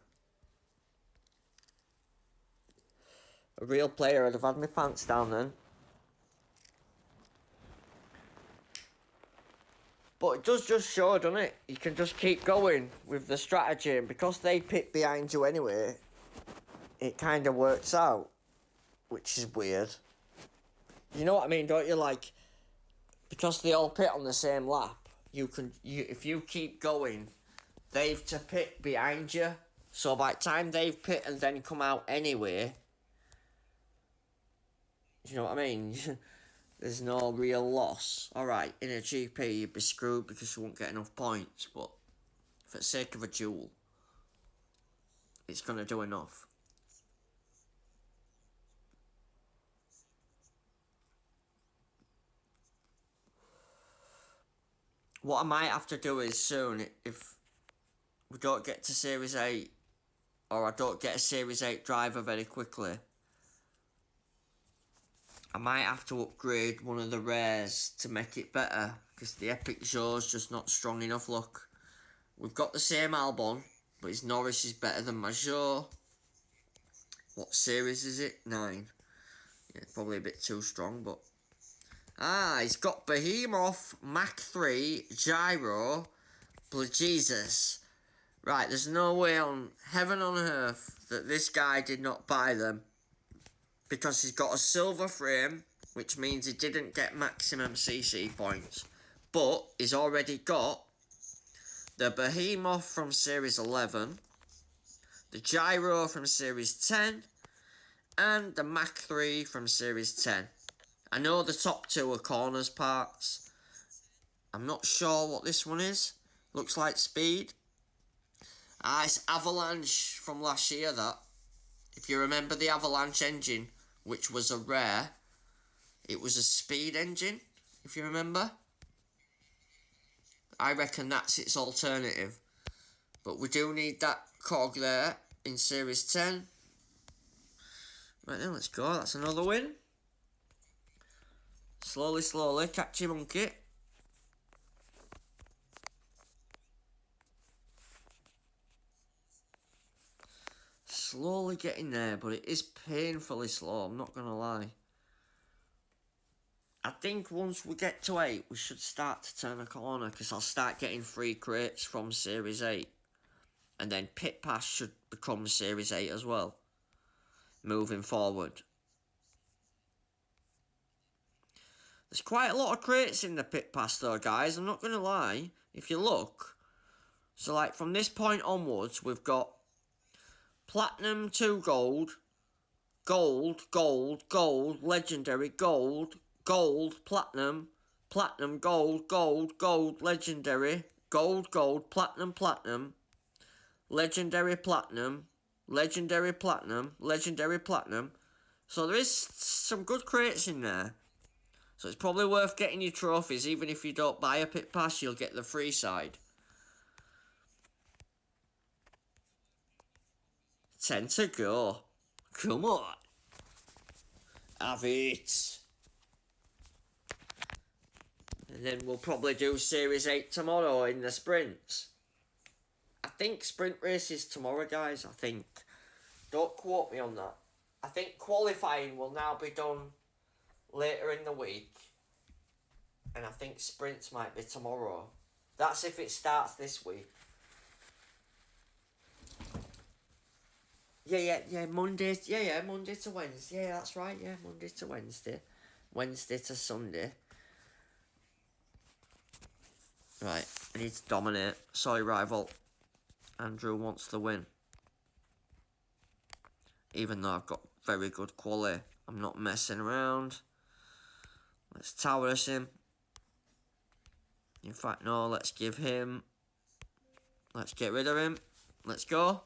A real player, I'd have had my pants down then. But it does just show, doesn't it? You can just keep going with the strategy, and because they pit behind you anyway, it kind of works out, which is weird. You know what I mean, don't you? Like, because they all pit on the same lap, if you keep going, they've to pit behind you. So by the time they've pit and then come out anyway, you know what I mean? There's no real loss. Alright, in a GP you'd be screwed because you won't get enough points, but for the sake of a duel, it's going to do enough. What I might have to do is soon, if we don't get to Series 8, or I don't get a Series 8 driver very quickly, I might have to upgrade one of the rares to make it better, because the Epic Joe's just not strong enough. Look, we've got the same Albon, but his Norris is better than my Joe. What series is it? 9. Yeah, probably a bit too strong, but... Ah, he's got Behemoth, Mach 3, Gyro, Jesus. Right, there's no way on heaven on earth that this guy did not buy them. Because he's got a silver frame, which means he didn't get maximum CC points. But he's already got the Behemoth from Series 11, the Gyro from Series 10, and the Mach 3 from Series 10. I know the top 2 are corners parts. I'm not sure what this one is. Looks like speed. Ah, it's Avalanche from last year, that. If you remember the Avalanche engine, which was a rare, it was a speed engine, if you remember. I reckon that's its alternative. But we do need that cog there in Series 10. Right then, let's go. That's another win. Slowly, slowly, catch your monkey. Slowly getting there, but it is painfully slow, I'm not going to lie. I think once we get to 8, we should start to turn a corner, because I'll start getting free crates from Series 8. And then Pit Pass should become Series 8 as well, moving forward. There's quite a lot of crates in the Pit Pass though, guys, I'm not going to lie. If you look, so like from this point onwards, we've got Platinum 2 Gold, Gold, Gold, Gold, Legendary, Gold, Gold, Platinum, Platinum, Gold, Gold, Gold, Legendary, Gold, Gold, Platinum, Platinum, Legendary, Platinum, Legendary, Platinum, Legendary, Platinum. So there is some good crates in there. So it's probably worth getting your trophies. Even if you don't buy a Pit Pass, you'll get the free side. 10 to go. Come on. Have it. And then we'll probably do Series 8 tomorrow in the sprints. I think sprint races tomorrow, guys. I think. Don't quote me on that. I think qualifying will now be done later in the week. And I think sprints might be tomorrow. That's if it starts this week. Yeah, Monday, Monday to Wednesday, yeah, that's right, yeah, Monday to Wednesday, Wednesday to Sunday. Right, I need to dominate, sorry rival, Andrew wants the win. Even though I've got very good quality, I'm not messing around. Let's towers him. In fact, no, let's get rid of him, let's go.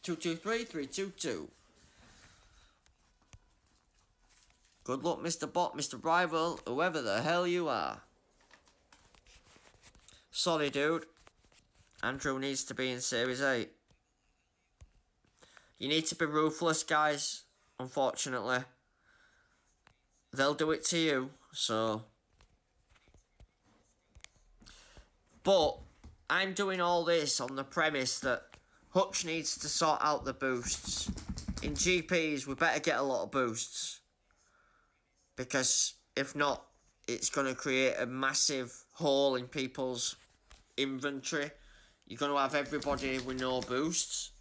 2, 2, 3, 3, 2, 2. Good luck, Mr. Bot, Mr. Rival, whoever the hell you are. Sorry, dude. Andrew needs to be in Series 8. You need to be ruthless, guys, unfortunately. They'll do it to you, so... But, I'm doing all this on the premise that Hutch needs to sort out the boosts. In GPs, we better get a lot of boosts. Because if not, it's going to create a massive hole in people's inventory. You're going to have everybody with no boosts.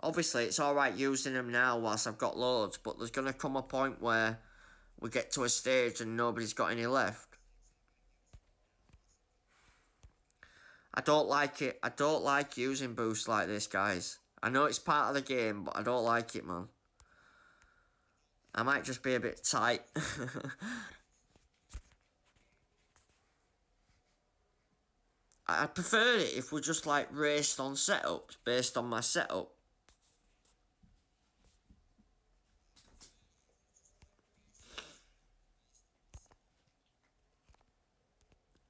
Obviously, it's alright using them now whilst I've got loads. But there's going to come a point where we get to a stage and nobody's got any left. I don't like it. I don't like using boosts like this, guys. I know it's part of the game, but I don't like it, man. I might just be a bit tight. I'd prefer it if we just like raced on setups based on my setup.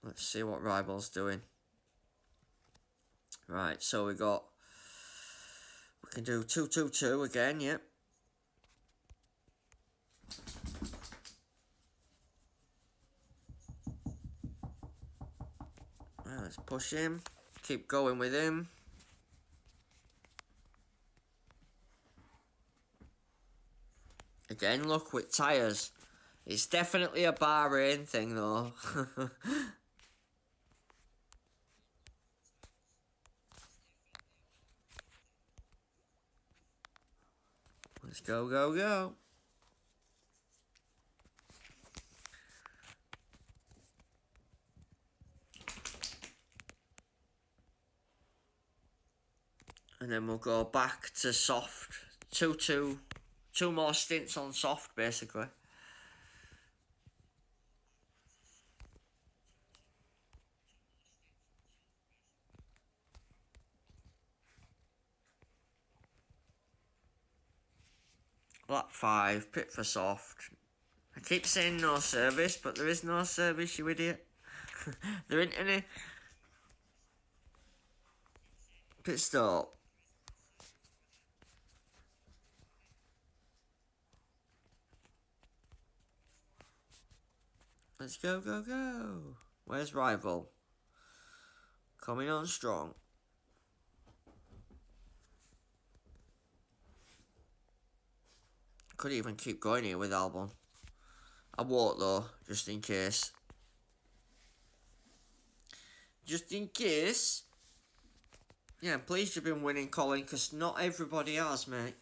Let's see what Rival's doing. Right, so we can do 2-2-2 again, yep. Right, let's push him. Keep going with him. Again, look with tyres. It's definitely a Bahrain thing though. Let's go, go, go. And then we'll go back to soft. 2-2. Two more stints on soft, basically. Lap 5, pit for soft. I keep saying no service, but there is no service, you idiot. There ain't any. Pit stop. Let's go, go, go. Where's Rival? Coming on strong. Could even keep going here with Albon. I won't though, just in case. Just in case. Yeah, I'm pleased you've been winning, Colin, because not everybody has, mate.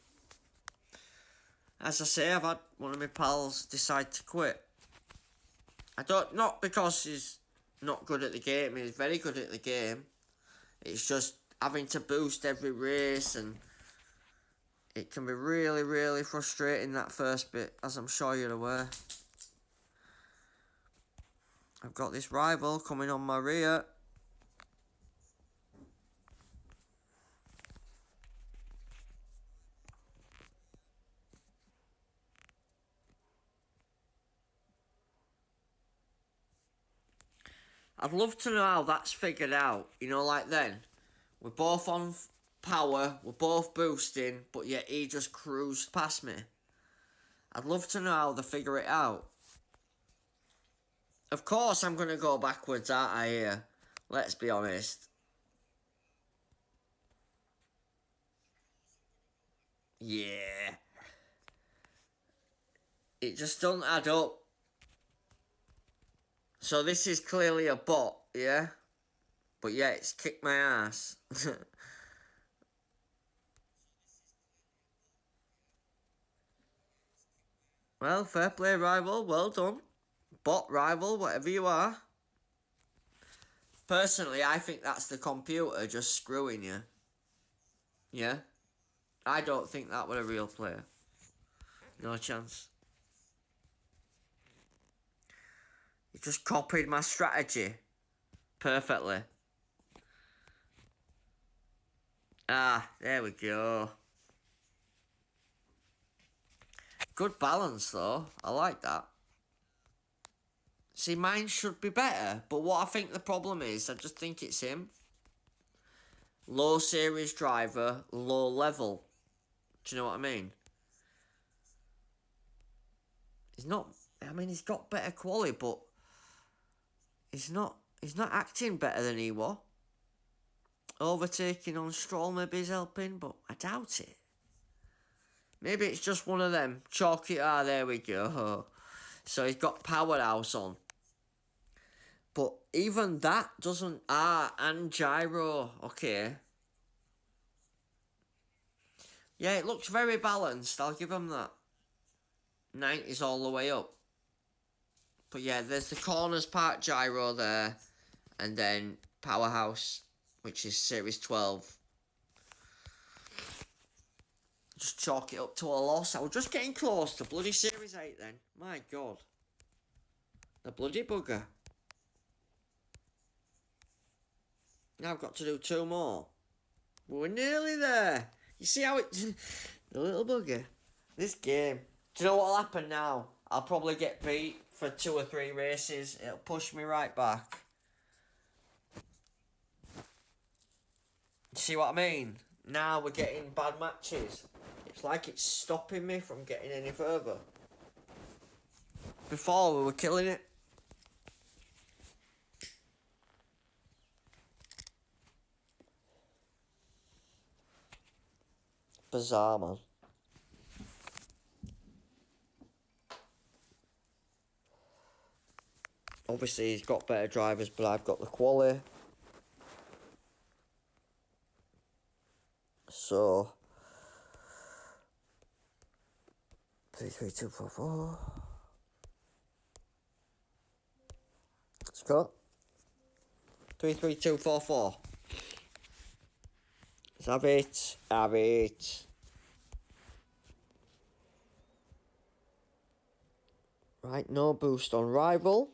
As I say, I've had one of my pals decide to quit. Not because he's not good at the game, he's very good at the game. It's just having to boost every race, and it can be really, really frustrating, that first bit, as I'm sure you're aware. I've got this Rival coming on my rear. I'd love to know how that's figured out. You know, like then, we're both on power, we're both boosting, but yet he just cruised past me. I'd love to know how they figure it out. Of course I'm going to go backwards, aren't I, here? Let's be honest. Yeah. It just doesn't add up. So this is clearly a bot, yeah? But yeah, it's kicked my ass. Well, fair play, Rival. Well done. Bot, Rival, whatever you are. Personally, I think that's the computer just screwing you. Yeah? I don't think that was a real player. No chance. You just copied my strategy perfectly. Ah, there we go. Good balance though. I like that. See, mine should be better, but what I think the problem is, I just think it's him. Low series driver, low level. Do you know what I mean? He's not, I mean, he's got better quality, but he's not acting better than he was. Overtaking on Stroll maybe is helping, but I doubt it. Maybe it's just one of them. Chalk it, there we go. So he's got powerhouse on. But even that doesn't, and gyro, okay. Yeah, it looks very balanced, I'll give him that. 90's all the way up. But yeah, there's the corners part gyro there, and then powerhouse, which is series 12. Just chalk it up to a loss. I was just getting close to bloody series 8 then. My god. The bloody bugger. Now I've got to do 2 more. We're nearly there. You see how it... the little bugger. This game. Do you know what'll happen now? I'll probably get beat for 2 or 3 races. It'll push me right back. See what I mean? Now we're getting bad matches. It's like it's stopping me from getting any further. Before we were killing it. Bizarre, man. Obviously he's got better drivers, but I've got the quality. So 3, 3, 2, 4, 4. Let's go. 3, 3, 2, 4, 4. Let's have it. Have it. Right, no boost on rival.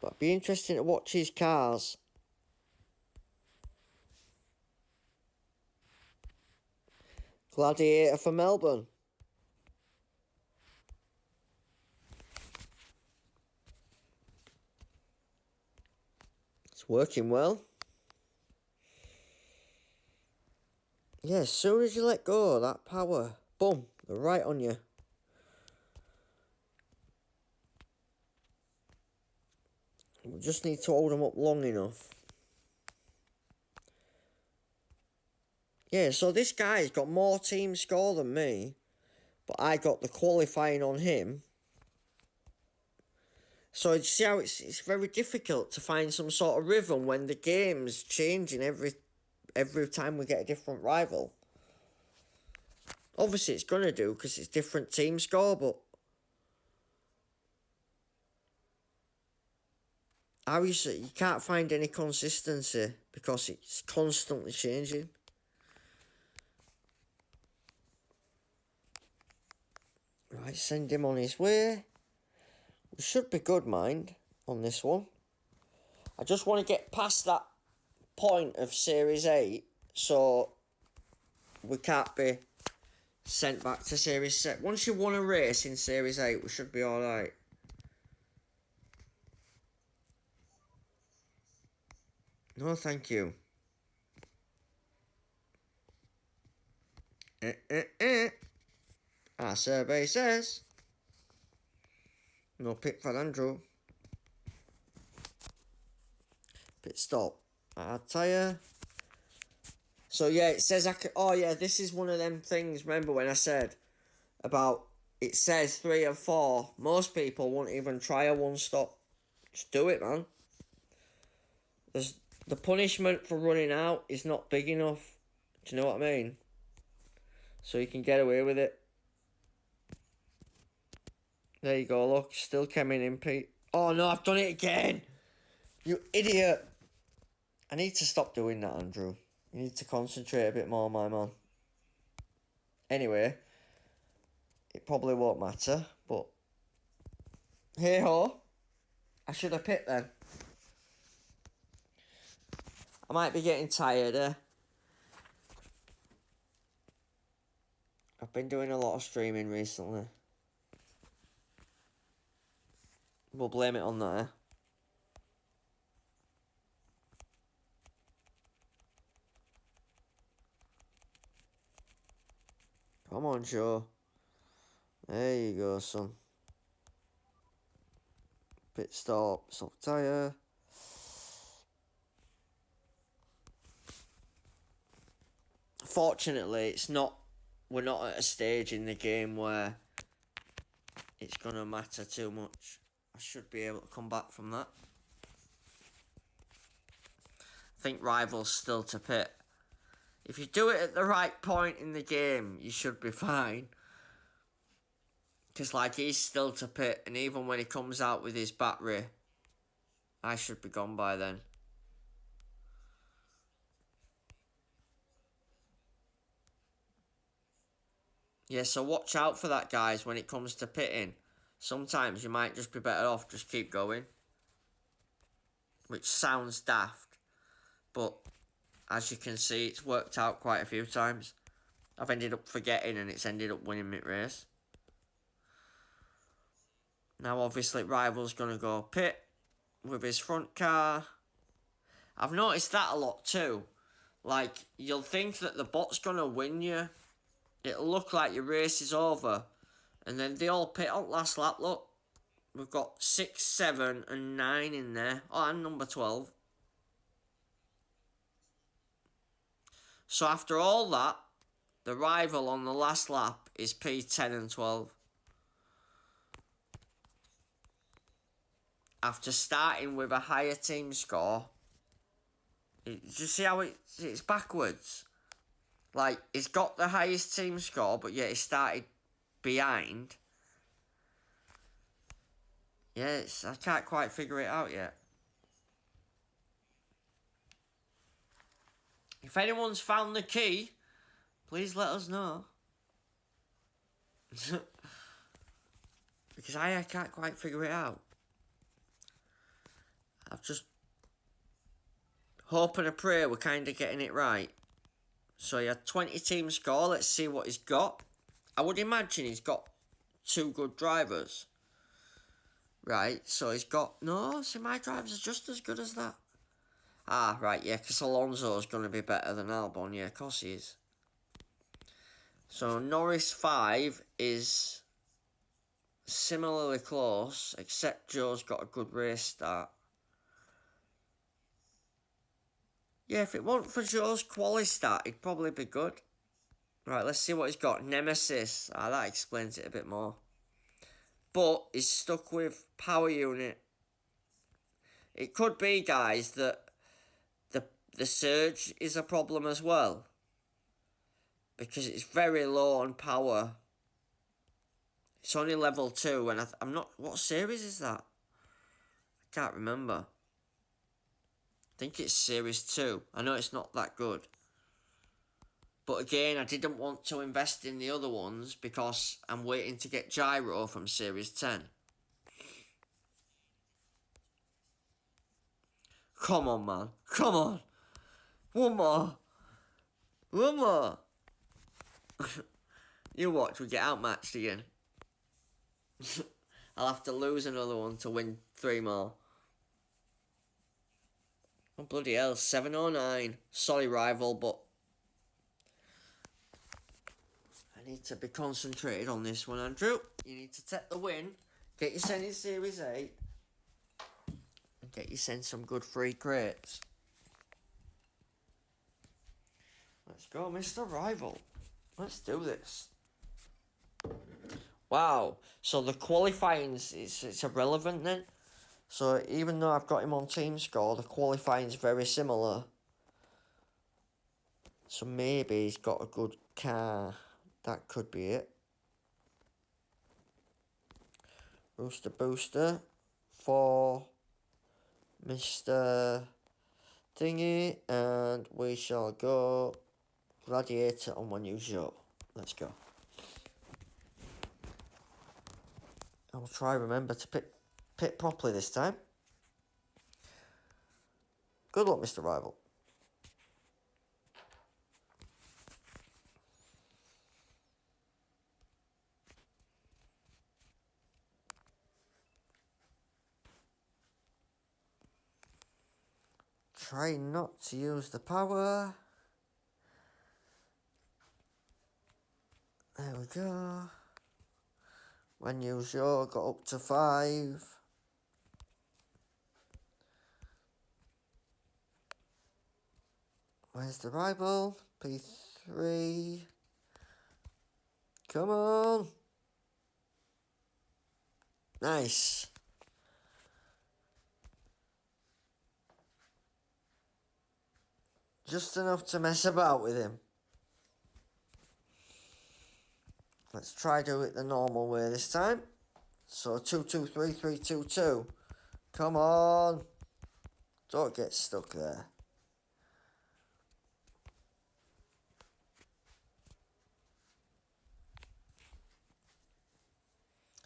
But it'd be interesting to watch his cars. Gladiator for Melbourne. It's working well. Yeah, as soon as you let go of that power, boom, they're right on you. We just need to hold them up long enough. Yeah, so this guy's got more team score than me, but I got the qualifying on him. So you see how it's very difficult to find some sort of rhythm when the game's changing every time we get a different rival. Obviously it's going to do because it's different team score, but obviously you can't find any consistency because it's constantly changing. Right, send him on his way. We should be good, mind, on this one. I just want to get past that point of Series 8 so we can't be sent back to Series 7. Once you won a race in Series 8, we should be alright. No, thank you. Our survey says no pit for Andrew. Pit stop. Tyre. So yeah, it says I can. Oh yeah, this is one of them things. Remember when I said about it says 3 and 4. Most people won't even try a 1-stop. Just do it, man. There's the punishment for running out is not big enough. Do you know what I mean? So you can get away with it. There you go, look, still coming in, Pete. Oh no, I've done it again! You idiot! I need to stop doing that, Andrew. You need to concentrate a bit more, my man. Anyway, it probably won't matter, but hey ho, I should have picked then. I might be getting tired, I've been doing a lot of streaming recently. We'll blame it on that, Come on, Joe. There you go, son. Pit stop, soft tyre. Fortunately, we're not at a stage in the game where it's going to matter too much. I should be able to come back from that. I think Rival's still to pit. If you do it at the right point in the game, you should be fine. Because, like, he's still to pit, and even when he comes out with his battery, I should be gone by then. Yeah, so watch out for that, guys, when it comes to pitting. Sometimes you might just be better off just keep going. Which sounds daft, but as you can see, it's worked out quite a few times. I've ended up forgetting and it's ended up winning mid race. Now obviously Rival's going to go pit with his front car. I've noticed that a lot too. Like, you'll think that the bot's going to win you. It'll look like your race is over. And then they all pit on last lap, look. We've got 6, 7 and 9 in there. Oh, and number 12. So after all that, the Rival on the last lap is P10 and 12. After starting with a higher team score, do you see how it's backwards? Like, he's got the highest team score, but yet he started behind. Yeah, I can't quite figure it out yet. If anyone's found the key, please let us know. Because I can't quite figure it out. I've just hope and a prayer we're kind of getting it right. So he had 20 team score. Let's see what he's got. I would imagine he's got 2 good drivers. Right, so he's got... No, see, my drivers are just as good as that. Ah, right, yeah, because Alonso's going to be better than Albon. Yeah, of course he is. So Norris 5 is similarly close, except Joe's got a good race start. Yeah, if it weren't for Joe's quali start, he'd probably be good. Right, let's see what he's got. Nemesis. Ah, that explains it a bit more. But he's stuck with power unit. It could be, guys, that the surge is a problem as well. Because it's very low on power. It's only level 2, and I'm not... What series is that? I can't remember. I think it's Series 2. I know it's not that good. But again, I didn't want to invest in the other ones because I'm waiting to get Gyro from Series 10. Come on, man. Come on. One more. One more. You watch, we get outmatched again. I'll have to lose another one to win 3 more. Oh, bloody hell. 709. Sorry, Rival, but I need to be concentrated on this one, Andrew. You need to take the win. Get yourself in Series 8. And get yourself some good free crates. Let's go, Mr. Rival. Let's do this. Wow. So the qualifying's it's irrelevant then. So even though I've got him on team score, the qualifying's very similar. So maybe he's got a good car. That could be it. Booster for Mr. Thingy, and we shall go Gladiator on one new show. Let's go. I'll try remember to pit properly this time. Good luck, Mr. Rival. Try not to use the power. There we go. When you show, got up to 5. Where's the Rival? P3. Come on. Nice. Just enough to mess about with him. Let's try do it the normal way this time. So 2, 2, 3, 3, 2, 2. Come on. Don't get stuck there.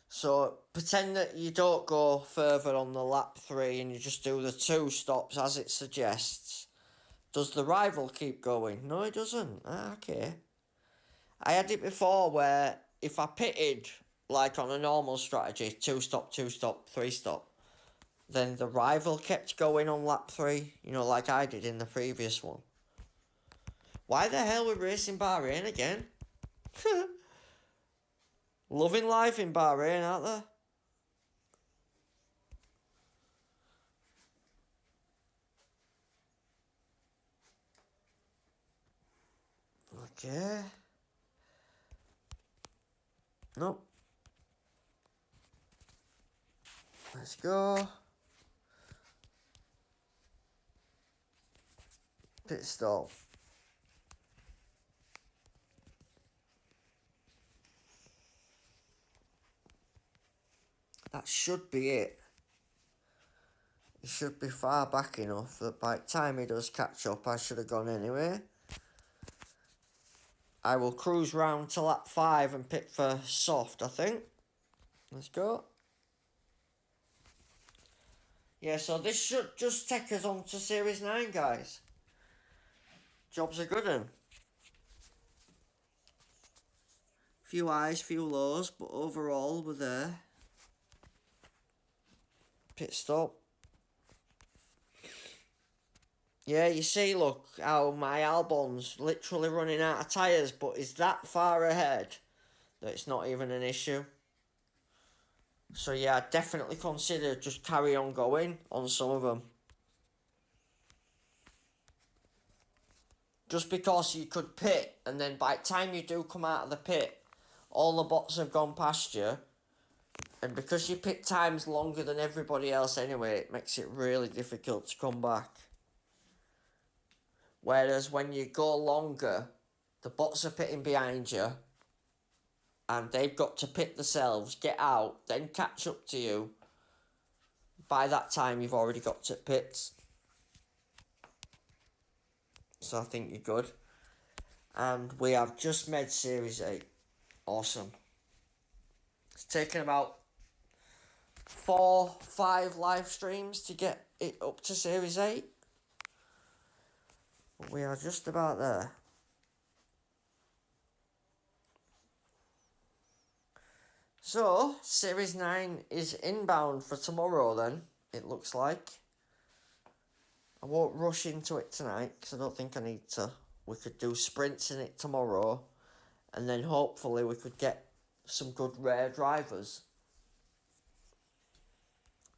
So pretend that you don't go further on the lap 3 and you just do the 2 stops as it suggests. Does the rival keep going? No, it doesn't. Okay. I had it before where if I pitted like on a normal strategy, 2 stop, 2 stop, 3 stop, then the rival kept going on lap 3, you know, like I did in the previous one. Why the hell we're racing Bahrain again? Loving life in Bahrain, aren't they? Okay. Nope. Let's go. Pit stop. That should be it. It should be far back enough that by the time he does catch up, I should have gone anyway. I will cruise round to lap 5 and pit for soft, I think. Let's go. Yeah, so this should just take us on to Series 9, guys. Job's a good one. Few highs, few lows, but overall we're there. Pit stop. Yeah, you see, look, how my Albon's literally running out of tyres, but is that far ahead that it's not even an issue. So yeah, I'd definitely consider just carry on going on some of them. Just because you could pit, and then by the time you do come out of the pit, all the bots have gone past you. And because your pit time's longer than everybody else anyway, it makes it really difficult to come back. Whereas when you go longer, the bots are pitting behind you, and they've got to pit themselves, get out, then catch up to you. By that time, you've already got to pits. So I think you're good. And we have just made Series 8. Awesome. It's taken about 4-5 live streams to get it up to Series 8. But we are just about there. So, Series 9 is inbound for tomorrow then, it looks like. I won't rush into it tonight because I don't think I need to. We could do sprints in it tomorrow, and then hopefully we could get some good rare drivers.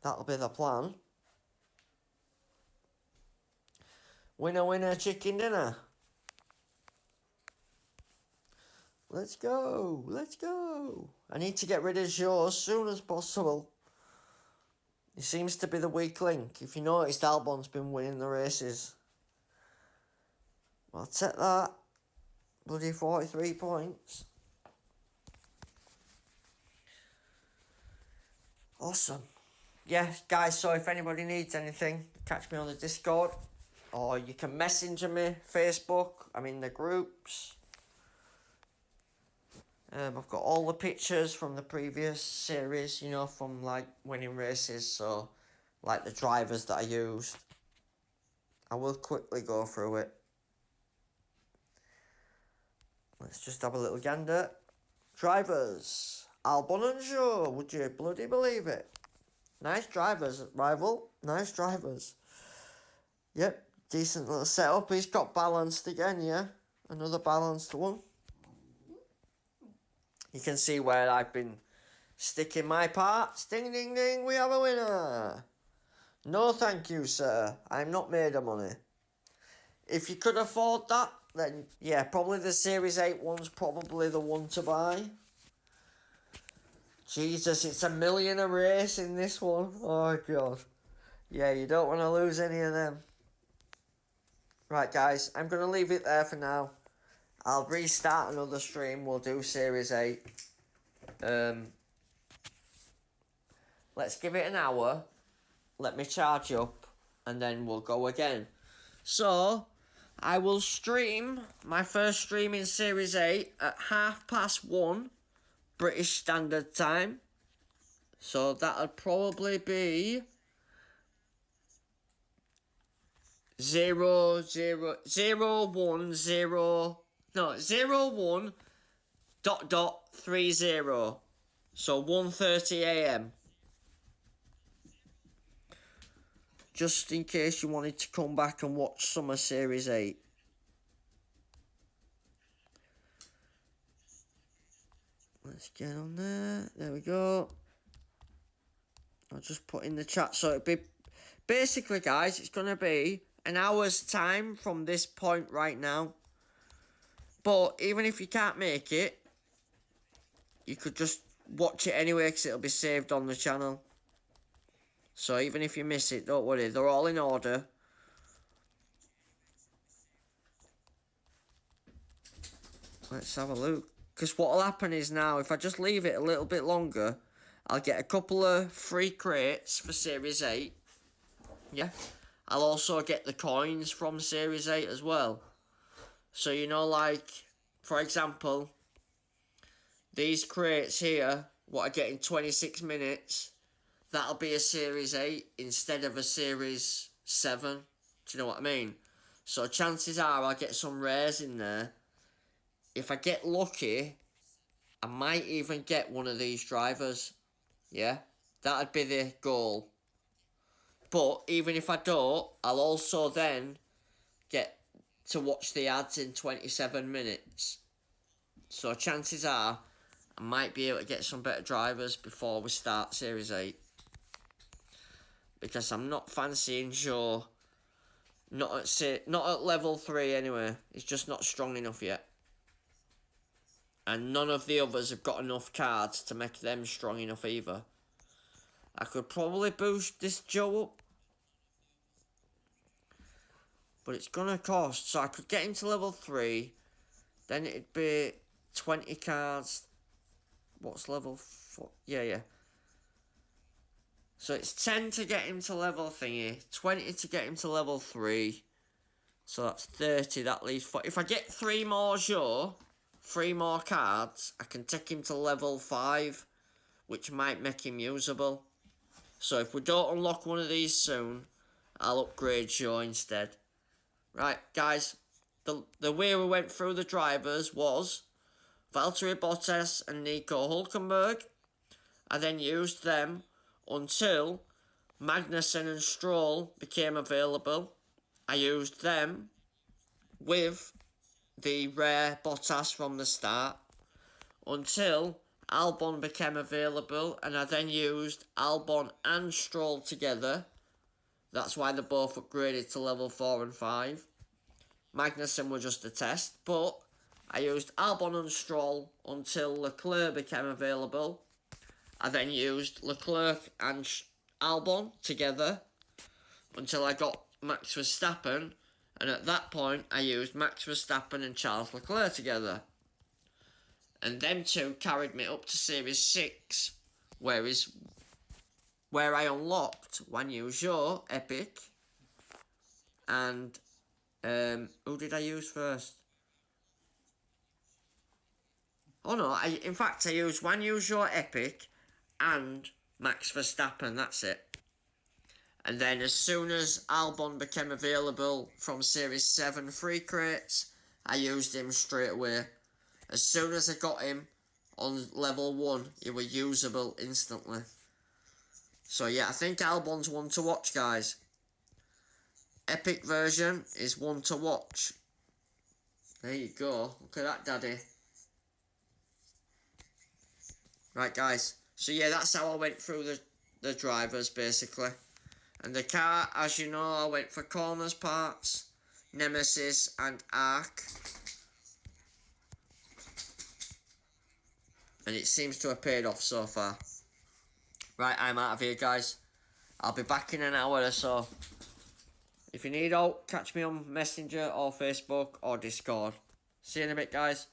That'll be the plan. Winner, winner, chicken dinner. Let's go, let's go. I need to get rid of Joe as soon as possible. He seems to be the weak link. If you noticed, Albon's been winning the races. I'll take that. Bloody 43 points. Awesome. Yeah, guys, so if anybody needs anything, catch me on the Discord. Or you can messenger me, Facebook. I'm in the groups. I've got all the pictures from the previous series, you know, from like winning races, so like the drivers that I used. I will quickly go through it. Let's just have a little gander. Drivers. Albon and Joe, would you bloody believe it? Nice drivers, rival. Nice drivers. Yep, decent little setup. He's got balanced again, yeah? Another balanced one. You can see where I've been sticking my parts. Ding, ding, ding, we have a winner. No thank you, sir. I'm not made of money. If you could afford that, then yeah, probably the Series 8 one's probably the one to buy. Jesus, it's $1 million a race in this one. Oh, God. Yeah, you don't want to lose any of them. Right, guys, I'm going to leave it there for now. I'll restart another stream. We'll do Series 8. Let's give it an hour. Let me charge up. And then we'll go again. So, I will stream my first stream in Series 8 at 1:30 British Standard Time. So that'll probably be 01:30. So 1:30 AM. Just in case you wanted to come back and watch Summer Series 8. Let's get on there. There we go. I'll just put in the chat. So it'll be... Basically, guys, it's going to be an hour's time from this point right now. But even if you can't make it, you could just watch it anyway because it'll be saved on the channel. So even if you miss it, don't worry. They're all in order. Let's have a look. Because what will happen is now, if I just leave it a little bit longer, I'll get a couple of free crates for Series 8. Yeah. I'll also get the coins from Series 8 as well. So, you know, like, for example, these crates here, what I get in 26 minutes, that'll be a Series 8 instead of a Series 7. Do you know what I mean? So chances are I'll get some rares in there. If I get lucky, I might even get one of these drivers. Yeah, that'd be the goal. But even if I don't, I'll also then get to watch the ads in 27 minutes. So chances are I might be able to get some better drivers before we start Series 8. Because I'm not fancying Joe. Not at level 3 anyway. He's just not strong enough yet. And none of the others have got enough cards to make them strong enough either. I could probably boost this Joe up. But it's gonna cost. So I could get him to level 3. Then it'd be 20 cards. What's level 4? Yeah. So it's 10 to get him to level thingy. 20 to get him to level 3. So that's 30. That leaves 4. If I get 3 more Joe, 3 more cards, I can take him to level 5. Which might make him usable. So if we don't unlock one of these soon, I'll upgrade Joe instead. Right, guys. The way we went through the drivers was Valtteri Bottas and Nico Hülkenberg. I then used them until Magnussen and Stroll became available. I used them with the rare Bottas from the start until Albon became available, and I then used Albon and Stroll together. That's why they both upgraded to level 4 and 5. Magnussen was just a test, but I used Albon and Stroll until Leclerc became available. I then used Leclerc and Albon together until I got Max Verstappen, and at that point I used Max Verstappen and Charles Leclerc together. And them two carried me up to Series 6, where I unlocked Wan Yu Zhou, Epic, and who did I use first? Oh no, in fact I used Wan Yu Zhou, Epic, and Max Verstappen, that's it. And then as soon as Albon became available from Series 7 free crates, I used him straight away. As soon as I got him on level 1, he was usable instantly. So yeah, I think Albon's one to watch, guys. Epic version is one to watch. There you go. Look at that, daddy. Right, guys. So yeah, that's how I went through the drivers, basically. And the car, as you know, I went for Corners Parts, Nemesis and Arc. And it seems to have paid off so far. Right, I'm out of here, guys. I'll be back in an hour or so. If you need help, catch me on Messenger or Facebook or Discord. See you in a bit, guys.